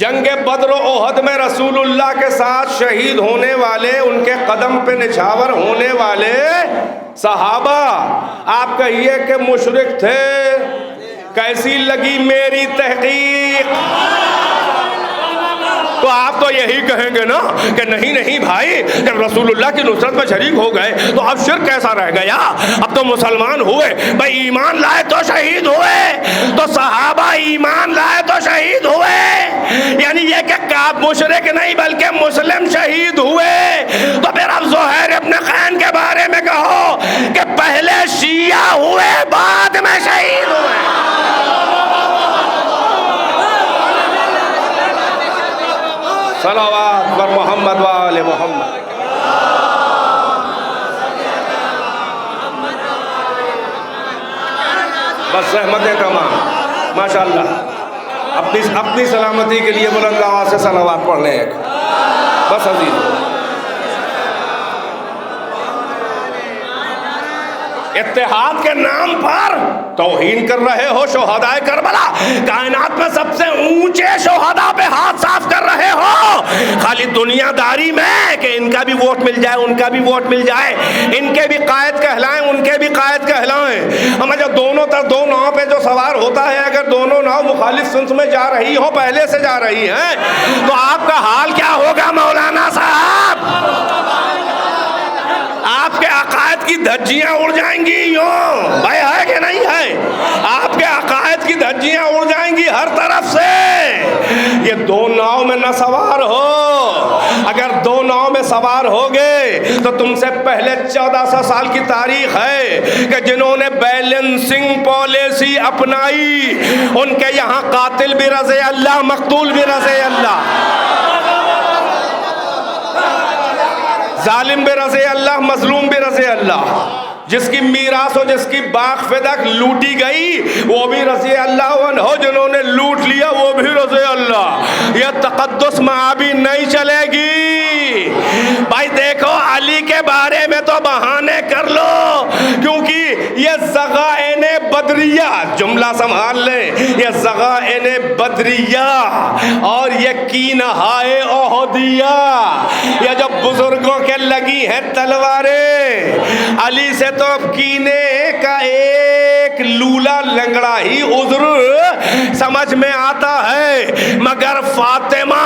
جنگ بدر و احد میں رسول اللہ کے ساتھ شہید ہونے والے، ان کے قدم پہ نچھاور ہونے والے صحابہ آپ کہیے کہ مشرک تھے. کیسی لگی میری تحقیق؟ تو آپ تو یہی کہیں گے نا کہ نہیں بھائی، جب رسول اللہ کی نصرت میں شریک ہو گئے تو اب شرک کیسا رہ گیا؟ اب تو مسلمان ہوئے. بھائی ایمان لائے تو شہید ہوئے، تو صحابہ ایمان لائے تو شہید ہوئے، یعنی یہ کہ آپ مشرک نہیں بلکہ مسلم شہید ہوئے. تو پھر اب زہیر ابن خین کے بارے میں کہو کہ پہلے شیعہ ہوئے بعد میں شہید ہوئے. صلوات بر محمد و آل محمد. بس رحمتیں تمام ماشاءاللہ. اپنی سلامتی کے لیے بلند آواز سے صلوات پڑھ لیں ایک. بس عزیز، اتحاد کے نام پر توہین کر رہے ہو شہدائے کربلا. کائنات میں سب سے اونچے شہداء پہ ہاتھ صاف کر رہے ہو خالی دنیا داری میں کہ ان کا بھی ووٹ مل جائے، ان کا بھی ووٹ مل جائے، ان کے بھی قائد کہلائیں، ان کے بھی قائد کہلائیں. ہمیں جو دونوں ناؤ پہ جو سوار ہوتا ہے، اگر دونوں ناؤ مخالف سمت میں جا رہی ہو، پہلے سے جا رہی ہیں، تو آپ کا حال کیا ہوگا مولانا صاحب؟ آپ کے عقائد کی دھجیاں اڑ جائیں گی. یوں بھائی ہے کہ نہیں ہے؟ آپ کے عقائد کی دھجیاں اڑ جائیں گی ہر طرف سے. یہ دو ناؤ میں نہ سوار ہو. اگر دو ناؤ میں سوار ہوگے تو تم سے پہلے 1400 سال کی تاریخ ہے کہ جنہوں نے بیلنسنگ پالیسی اپنائی، ان کے یہاں قاتل بھی رضی اللہ، مقتول بھی رضی اللہ، ظالم بھی رضی اللہ، مظلوم بھی رضی اللہ. جس کی میراث و جس کی باغ فدق لوٹی گئی وہ بھی رضی اللہ عنہ، جنہوں نے لوٹ لیا وہ بھی رضی اللہ. یہ تقدس معابی نہیں چلے گی. بھائی دیکھو علی کے بارے میں تو بہانے کر لو، کیونکہ یہ زغائن بدریہ، جملہ سنبھال لیں، یہ زغائن بدریہ اور یہ کینہائے احدیہ، یہ جو بزرگوں کے لگی ہیں تلواریں، علی سے تو کینے کا ایک لولا لنگڑا ہی عذر سمجھ میں آتا ہے، مگر فاطمہ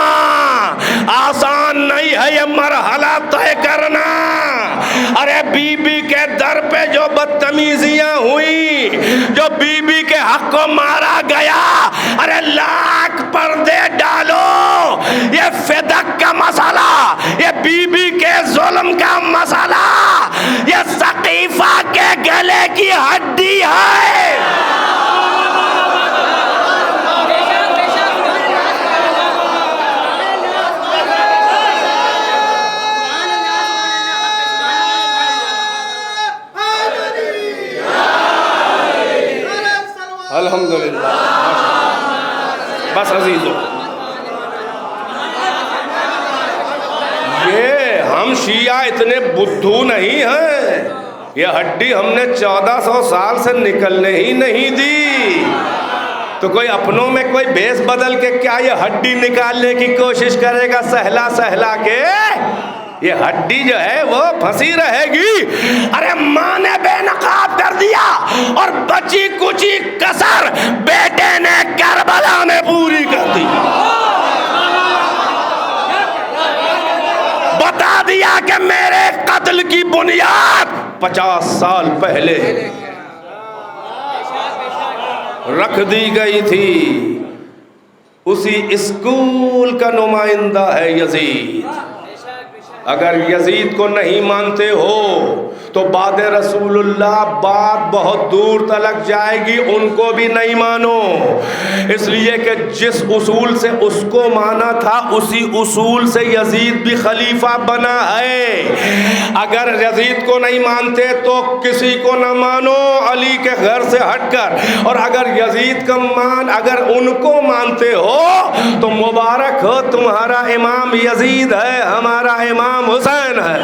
آسان نہیں ہے یہ مرحلہ طے کرنا. ارے بی بی کے در پہ جو بدتمیزیاں ہوئی، جو بی بی کے حق کو مارا گیا، ارے لاکھ پردے ڈالو، یہ فدق کا مسئلہ، یہ بی بی کے ظلم کا مسئلہ، یہ ثقیفہ کے گلے کی ہڈی ہے. الحمدللہ. بس عزیزو، یہ ہم شیعہ اتنے بدھو نہیں ہیں. یہ ہڈی ہم نے 1400 سال سے نکلنے ہی نہیں دی. تو کوئی اپنوں میں کوئی بیس بدل کے کیا یہ ہڈی نکالنے کی کوشش کرے گا سہلا سہلا کے؟ یہ ہڈی جو ہے وہ پھنسی رہے گی. ارے ماں نے بے نقاب کر دیا اور بچی کچی کسر بیٹے نے کربلا میں پوری کر دی. بتا دیا کہ میرے قتل کی بنیاد 50 سال پہلے رکھ دی گئی تھی. اسی اسکول کا نمائندہ ہے یزید. اگر یزید کو نہیں مانتے ہو تو بعد رسول اللہ بات بہت دور تلک جائے گی، ان کو بھی نہیں مانو، اس لیے کہ جس اصول سے اس کو مانا تھا اسی اصول سے یزید بھی خلیفہ بنا ہے۔ اگر یزید کو نہیں مانتے تو کسی کو نہ مانو علی کے گھر سے ہٹ کر، اور اگر یزید کا اگر ان کو مانتے ہو تو مبارک ہو، تمہارا امام یزید ہے، ہمارا امام حسین ہے۔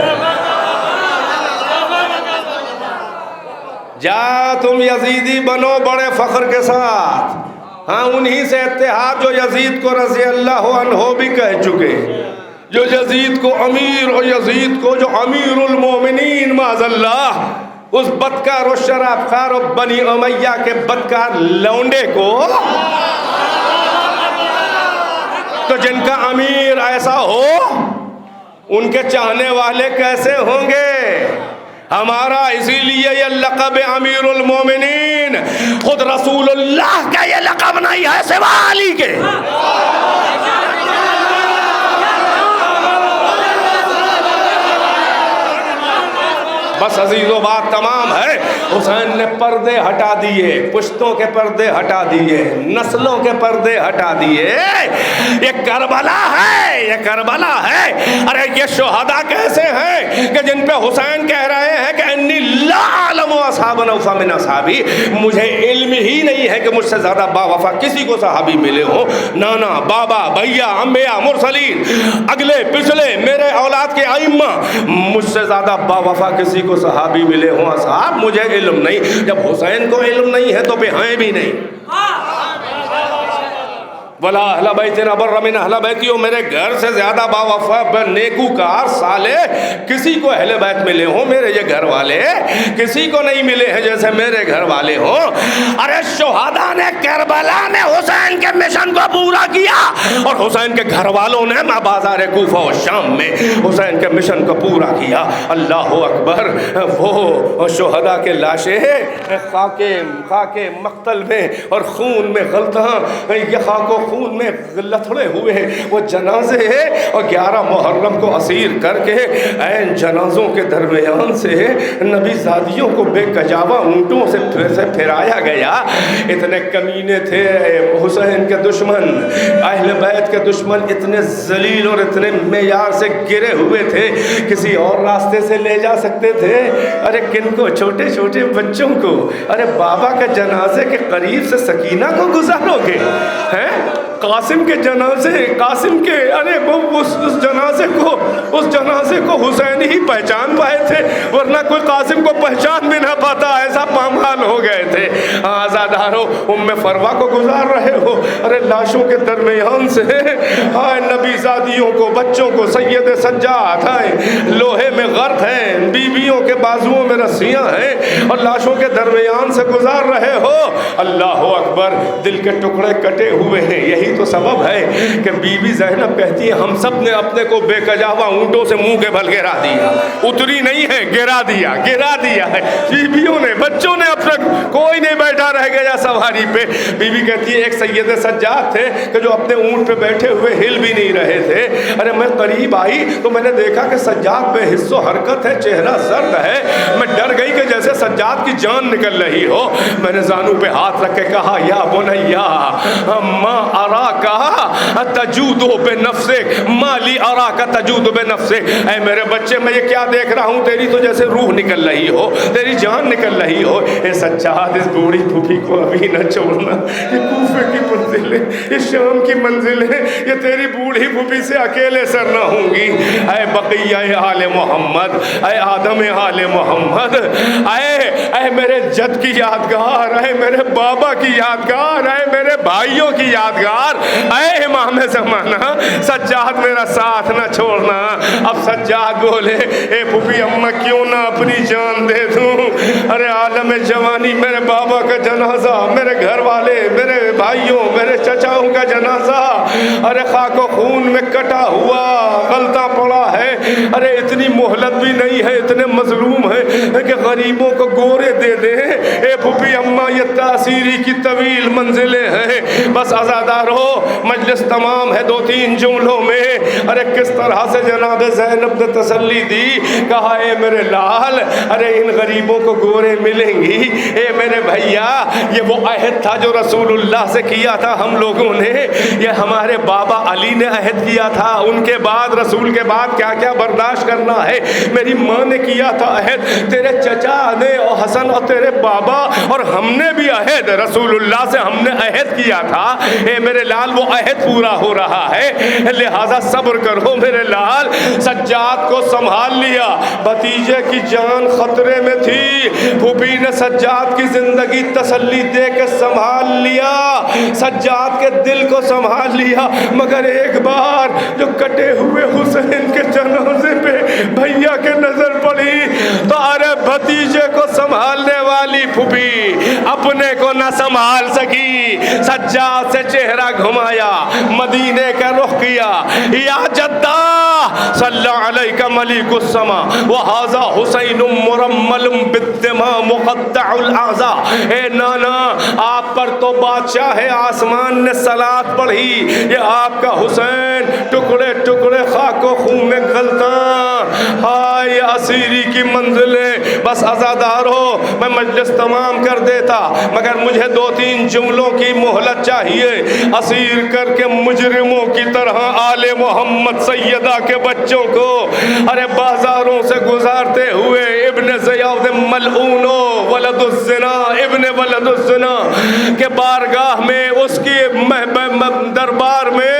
جا تم یزیدی بنو بڑے فخر کے ساتھ، ہاں انہی سے اتحاد جو یزید کو رضی اللہ عنہ بھی کہہ چکے، جو یزید کو امیر، اور یزید کو جو امیر المومنین معاذ اللہ، اس بدکار و شراب خار و بنی امیہ کے بدکار لونڈے کو، تو جن کا امیر ایسا ہو ان کے چاہنے والے کیسے ہوں گے؟ ہمارا اسی لیے یہ لقب امیر المومنین، خود رسول اللہ کا یہ لقب نہیں ہے سوا علی کے۔ بس عزیزو بات تمام ہے، حسین نے پردے ہٹا دیے، پشتوں کے پردے ہٹا دیے، نسلوں کے پردے ہٹا دیے۔ یہ کربلا ہے، یہ کربلا ہے۔ ارے یہ شہداء کیسے ہیں کہ جن پہ حسین کہہ رہے ہیں کہ انی لا اعلم اصحابا اوفا من اصحابی، مجھے علم ہی نہیں ہے کہ مجھ سے زیادہ با وفا کسی کو صحابی ملے ہوں، نانا بابا بھیا انبیاء مرسلین اگلے پچھلے میرے اولاد کے ائمہ، مجھ سے زیادہ با وفا کسی کو صحابی ملے ہوں اصحاب، مجھے علم نہیں۔ جب حسین کو علم نہیں ہے تو پہ ہیں بھی نہیں۔ ولا اہل بیت ابر من اہل بیتی، میرے گھر سے زیادہ با وفا نیکوکار صالح کسی کو اہل بیت ملے ہوں، میرے یہ گھر والے کسی کو نہیں ملے ہیں جیسے میرے گھر والے ہوں۔ ارے شہداء نے کربلا نے حسین کے مشن کو پورا کیا، اور حسین کے گھر والوں نے بازار کوفہ و شام میں حسین کے مشن کو پورا کیا۔ اللہ اکبر۔ وہ شہداء کے لاشیں خاک مقتل میں اور خون میں غلطاں، یہ خاک و خون میں لتھڑے ہوئے وہ جنازے ہیں، اور 11 محرم کو اسیر کر کے این جنازوں کے درمیان سے نبی زادیوں کو بے کجاوہ اونٹوں سے پھرایا گیا۔ اتنے کمینے تھے حسین کے دشمن، اہل بیت کے دشمن، اتنے ذلیل اور اتنے معیار سے گرے ہوئے تھے، کسی اور راستے سے لے جا سکتے تھے۔ ارے کن کو؟ چھوٹے چھوٹے بچوں کو۔ ارے بابا کے جنازے کے قریب سے سکینہ کو گزارو گے؟ ہیں قاسم کے جنازے، قاسم کے، ارے وہ اس جنازے کو حسین ہی پہچان پائے تھے، ورنہ کوئی قاسم کو پہچان بھی نہ پاتا، ایسا پامال ہو گئے تھے۔ آزادارو ام فروا کو گزار رہے ہو، ارے لاشوں کے درمیان سے ہائے نبی زادیوں کو، بچوں کو، سید سجاد ہیں لوہے میں غرق ہیں، بیویوں کے بازوؤں میں رسیاں ہیں، اور لاشوں کے درمیان سے گزار رہے ہو۔ اللہ اکبر۔ دل کے ٹکڑے کٹے ہوئے ہیں۔ یہی تو سبب ہے کہ بی بی زینب کہتی ہے ہم سب نے اپنے کو بے کجاوہ اونٹوں سے منہ کے بل گرا دیا، اتری نہیں ہے، گرا دیا ہے۔ بیویوں نے، بچوں نے، اپنا کوئی نہیں بیٹھا رہ گیا سواری پہ۔ بی بی کہتی ہے ایک سید سجاد تھے کہ جو اپنے اونٹ پہ بیٹھے ہوئے ہل بھی نہیں رہے تھے۔ ارے میں قریب آئی تو میں نے دیکھا کہ سجاد بے حس و حرکت ہے، چہرہ زرد ہے۔ میں ڈر گئی کہ جیسے سجاد کی جان نکل رہی ہو۔ میں نے زانو پہ ہاتھ رکھ کے کہا یا بنیا ما اراکا تجود بنفسک ما لی اراکا تجود بنفسک، اے میرے بچے میں یہ کیا دیکھ رہا ہوں، تیری تو جیسے روح نکل رہی ہو، تیری جان نکل رہی ہو۔ اے سجاد اس بوڑھی پھوپھی کو ابھی نہ چھوڑنا، یہ کوفے کی منزل ہے، یہ شام کی منزل ہے، یہ تیری بوڑھی پھوپھی سے اکیلے سر نہ ہوں گی۔ اے بقیہ آل محمد، اے آدم آل محمد، اے میرے جد کی یادگار، اے میرے بابا کی یادگار، اے میرے بھائیوں کی یادگار، اے امام زمانہ، سجاد میرا ساتھ نہ چھوڑنا۔ اب سجاد بولے اے پھوپھی اماں کیوں نہ اپنی جان دے دوں، ارے عالم جوانی میرے بابا کا جنازہ، میرے گھر والے، میرے بھائیوں، میرے چچاؤں کا جنازہ، ارے خاک و خون میں کٹا ہوا غلطہ پڑا ہے، ارے اتنی مہلت بھی نہیں ہے، اتنے مظلوم ہیں کہ غریبوں کو گورے دے دیں۔ اے پھوپھی اماں یہ تاثیری کی طویل منزلیں ہیں۔ بس عزادار ہو، مجلس تمام ہے، 2-3 جملوں میں ارے کس طرح سے جناب زینب نے تسلی دی، کہا اے میرے لال، ارے ان غریبوں کو گورے ملیں گی۔ اے میرے بھیا، یہ وہ عہد تھا جو رسول اللہ سے کیا تھا ہم لوگوں نے، یہ ہمارے بابا علی نے عہد کیا تھا، ان کے بعد رسول کے بعد کیا کیا برداشت کرنا ہے، میری ماں نے کیا تھا عہد، تیرے چچا نے اور حسن اور تیرے بابا اور ہم نے بھی عہد رسول اللہ سے ہم نے عہد کیا تھا۔ اے میرے لال وہ عہد پورا ہو رہا ہے، لہذا صبر کرو میرے لال۔ سجاد کو سنبھال لیا، بھتیجے کی جان خطرے میں تھی، پھوپھی نے سجاد کی زندگی تسلی دے کے سنبھال لیا، سجاد کے دل کو سنبھال لیا، مگر ایک بار جو کٹے ہوئے حسین کے جنازے پہ بھیا کے نظر پڑی تو ارے بھتیجے کو سنبھالنے والی پھوپھی اپنے کو نہ سنبھال سکی، سجاد سے چہرہ گھمایا، مدینے کا رخ کیا، یا جدہ صلی علیہ ملک السما وہذا حسین مرمل بالدماء مقطع الاعضاء، اے نانا آپ پر تو بادشاہ آسمان نے صلات پڑھی، یہ آپ کا حسین ٹکڑے ٹکڑے خاک و خون میں گلتا، ہائے اسیری کی منزلیں۔ بس عزادار ہو، میں مجلس تمام کر دیتا مگر مجھے 2-3 جملوں کی مہلت چاہیے۔ اسیر کر کے مجرموں کی طرح آل محمد سیدہ کے بچوں کو ارے بازاروں سے گزارتے ہوئے ابن زیاد ملعون ولد الزنا، ابن ولد الزنا کے بارگاہ میں، اس کی دربار میں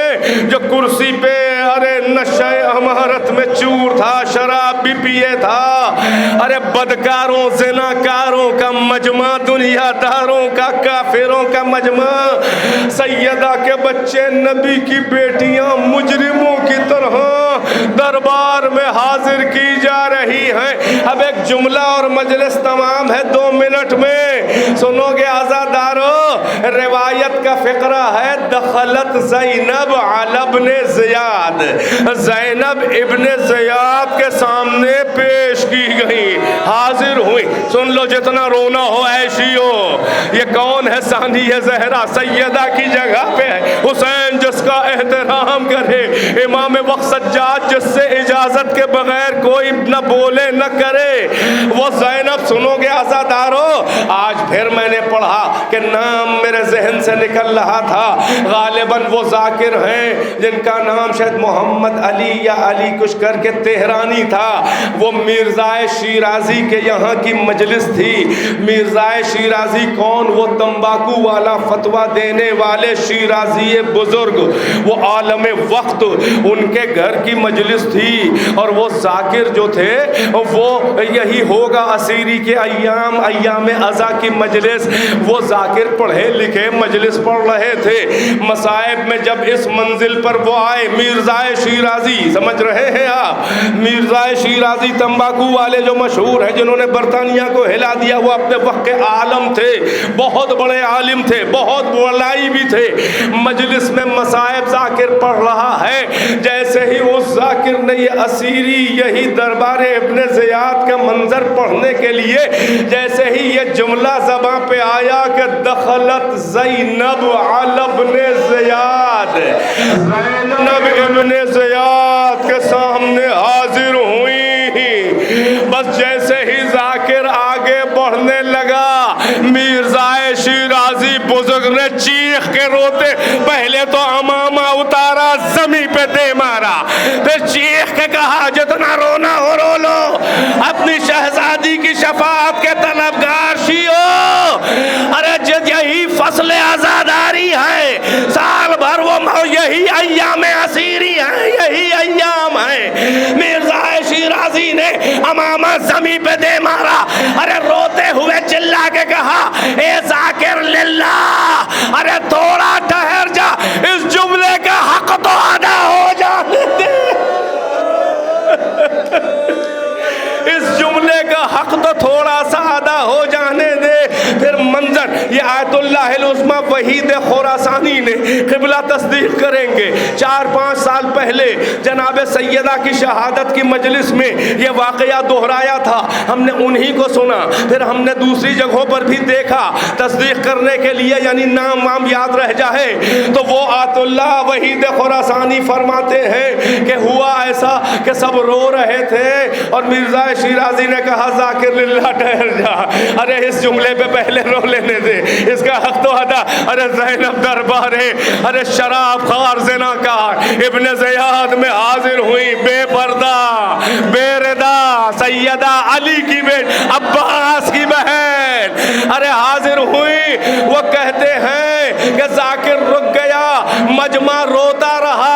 جو کرسی پہ ارے نشہ امارت میں چور تھا، شراب بھی پیے تھا، ارے بدکاروں زناکاروں کا مجمع، دنیا داروں کا، کافروں کا مجمع، سیدہ کے بچے نبی کی بیٹیاں مجرموں کی طرح دربار میں حاضر کی جا رہی ہیں۔ اب ایک جملہ اور مجلس تمام ہے 2 منٹ میں، سنو گے عزادارو، روایت کا فقرہ ہے دخلت زینب علی ابن زیاد، زینب ابن زیاد کے سامنے پیش کی گئی، حاضر ہوئی۔ سن لو جتنا رونا ہو ایشی ہو، یہ کون ہے ثانی زہرا، سیدہ کی جگہ پہ ہے، حسین جس کا احترام کرے، امام وقت سجاد جس سے اجازت کے بغیر کوئی نہ بولے نہ کرے، وہ زینب۔ سنو گے عزادارو، آج پھر میں نے پڑھا کہ نام میرے ذہن سے نکل رہا تھا، غالباً وہ ذاکر ہیں جن کا نام شاید محمد علی یا علی کچھ کر کے تہرانی تھا، وہ مرزائے شیرازی کے یہاں کی مجلس تھی۔ مرزائے شیرازی کون؟ وہ تمباکو والا فتویٰ دینے والے شیرازی بزرگ، وہ عالم وقت، ان کے گھر کی مجلس تھی، اور وہ ذاکر جو تھے وہ یہی ہوگا اسیری کے ایام ازا کی مجلس، وہ ذاکر پڑھے لکھے مجلس پڑھ رہے تھے۔ مصائب میں جب اس منزل پر وہ آئے، مرزائے شیرازی، سمجھ رہے ہیں آپ، مرزائے شیرازی تمباکو والے جو مشہور ہیں، جنہوں نے برطانیہ کو ہلا دیا، وہ اپنے وقت کے عالم تھے، بہت بڑے عالم تھے، بہت بڑائی بھی تھے۔ مجلس میں مصائب ذاکر پڑھ رہا ہے، جیسے ہی اس ذاکر نے یہ اسیری، یہی دربار ابن زیاد کا منظر پڑھنے کے لیے جیسے ہی یہ جملہ زباں پہ آیا کہ دخلت زینب علی ابن زیاد، زینب ابن زیاد کے سامنے حاضر ہوئی، بس جیسے ہی ذاکر آگے بڑھنے لگا، مرزائے شیرازی بزرگ نے چیخ کے روتے، پہلے تو امامہ اتارا، زمین پہ دے مارا، پھر چیخ کے کہا جتنا رونا ہو رو لو، اپنی شہزادی کی شفاعت کے طلبگار شیعو، ارے یہی فصل عزاداری ہے، سال بھر وہ یہی ایام اسیری ہیں، یہی ایام ہیں۔ مرزائے شیرازی نے امامہ زمین پہ دے مارا، ارے روتے ہوئے چلا کے کہا اے ذاکر للہ، ارے تھوڑا ٹھہر جا، اس جملے کا حق تو ادا ہو جانے دے، اس جملے کا حق تو تھوڑا سا ادا ہو جانے دے۔ پھر منظر یہ آیت اللہ العظمیٰ وحید خراسانی نے قبلہ تصدیق کریں گے 4-5 سال پہلے جناب سیدہ کی شہادت کی مجلس میں یہ واقعہ دہرایا تھا. ہم نے انہی کو سنا, پھر ہم نے دوسری جگہوں پر بھی دیکھا تصدیق کرنے کے لیے, یعنی نام وام یاد رہ جائے تو وہ آیت اللہ وحید خراسانی فرماتے ہیں کہ ہوا ایسا کہ سب رو رہے تھے اور مرزا شیرازی نے کہا ذاکر للہ ٹھہر جا, ارے اس جملے پہ پہلے رو لینے دے, اس کا حق تو ادا. ارے زینب دربارے, ارے شراب خار زنا کار ابن زیاد میں حاضر ہوئی بے پردہ بے ردا سیدہ علی کی بیٹ عباس کی بہن, ارے حاضر ہوئی. وہ کہتے ہیں کہ ذاکر رک گیا, مجمع روتا رہا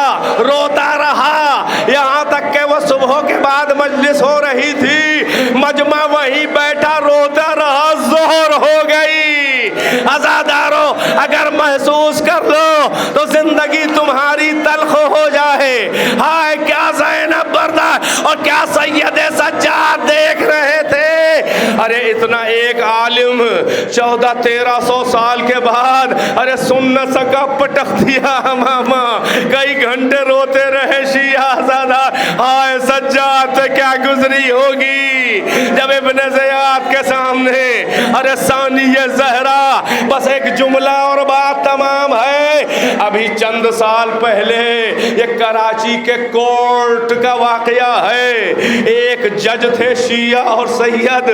یہاں تک کہ وہ صبح کے بعد مجلس ہو رہی تھی, مجمع وہیں بیٹھا روتا رہا, ظہر ہو گئی. عزادارو اگر محسوس کر لو تو زندگی تمہاری تلخ ہو جائے. ہائے کیا زینب بردار اور کیا سید سجاد دیکھ رہے تھے. ارے اتنا ایک عالم 1400-1300 سال کے بعد ارے سن نہ سکا, پٹک دیا ماما, کئی گھنٹے روتے رہے شیعہ زادہ. ہائے سجاد پہ کیا گزری ہوگی جب ابن زیاد کے سامنے ارے ثانی زہرا. بس ایک جملہ اور بات تمام ہے. ابھی چند سال پہلے یہ کراچی کے کورٹ کا واقعہ ہے. ایک جج تھے شیعہ اور سید,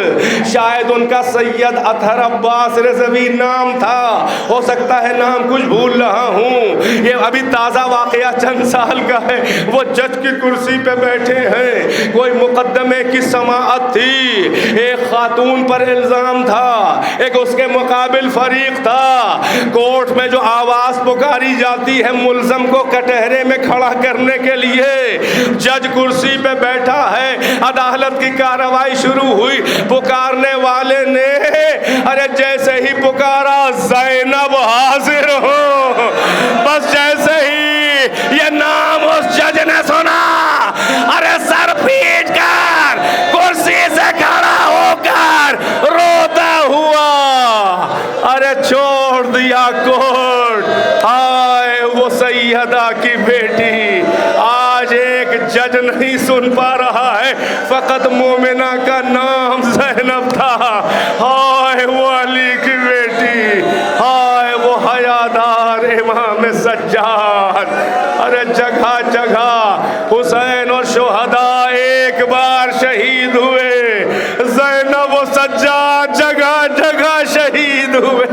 شاید ان کا سید اطہر عباس رضوی نام تھا, ہو سکتا ہے نام کچھ بھول رہا ہوں, یہ ابھی تازہ واقعہ چند سال کا ہے. وہ جج کی کرسی پہ بیٹھے ہیں, کوئی مقدمے کی سماعت تھی, ایک خاتون پر الزام تھا, ایک اس کے مقابل فریق تھا. کورٹ میں جو آواز پکاری جاتی ہے ملزم کو کٹہرے میں کھڑا کرنے کے لیے, جج کرسی پہ بیٹھا ہے, عدالت کی کارروائی شروع ہوئی. پکارنے والے نے ارے جیسے ہی پکارا زینب حاضر ہو, بس جیسے ہی یہ نام اس جج نے سنا, ارے سر پیٹ کر کرسی سے کھڑا ہو کر روتا ہوا ارے چھوڑ دیا کورٹ. ہائے وہ سیدہ کی بیٹی آج ایک جج نہیں سن پا رہا ہے, فقط مومنہ کا نام زینب تھا. ہائے وہ علی کی بیٹی, ہائے وہ حیادار امام سجاد. ارے جگہ جگہ حسین اور شہداء ایک بار شہید ہوئے, زینب و سجاد جگہ جگہ شہید ہوئے.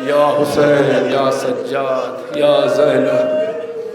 یا حسین یا سجاد یا زینب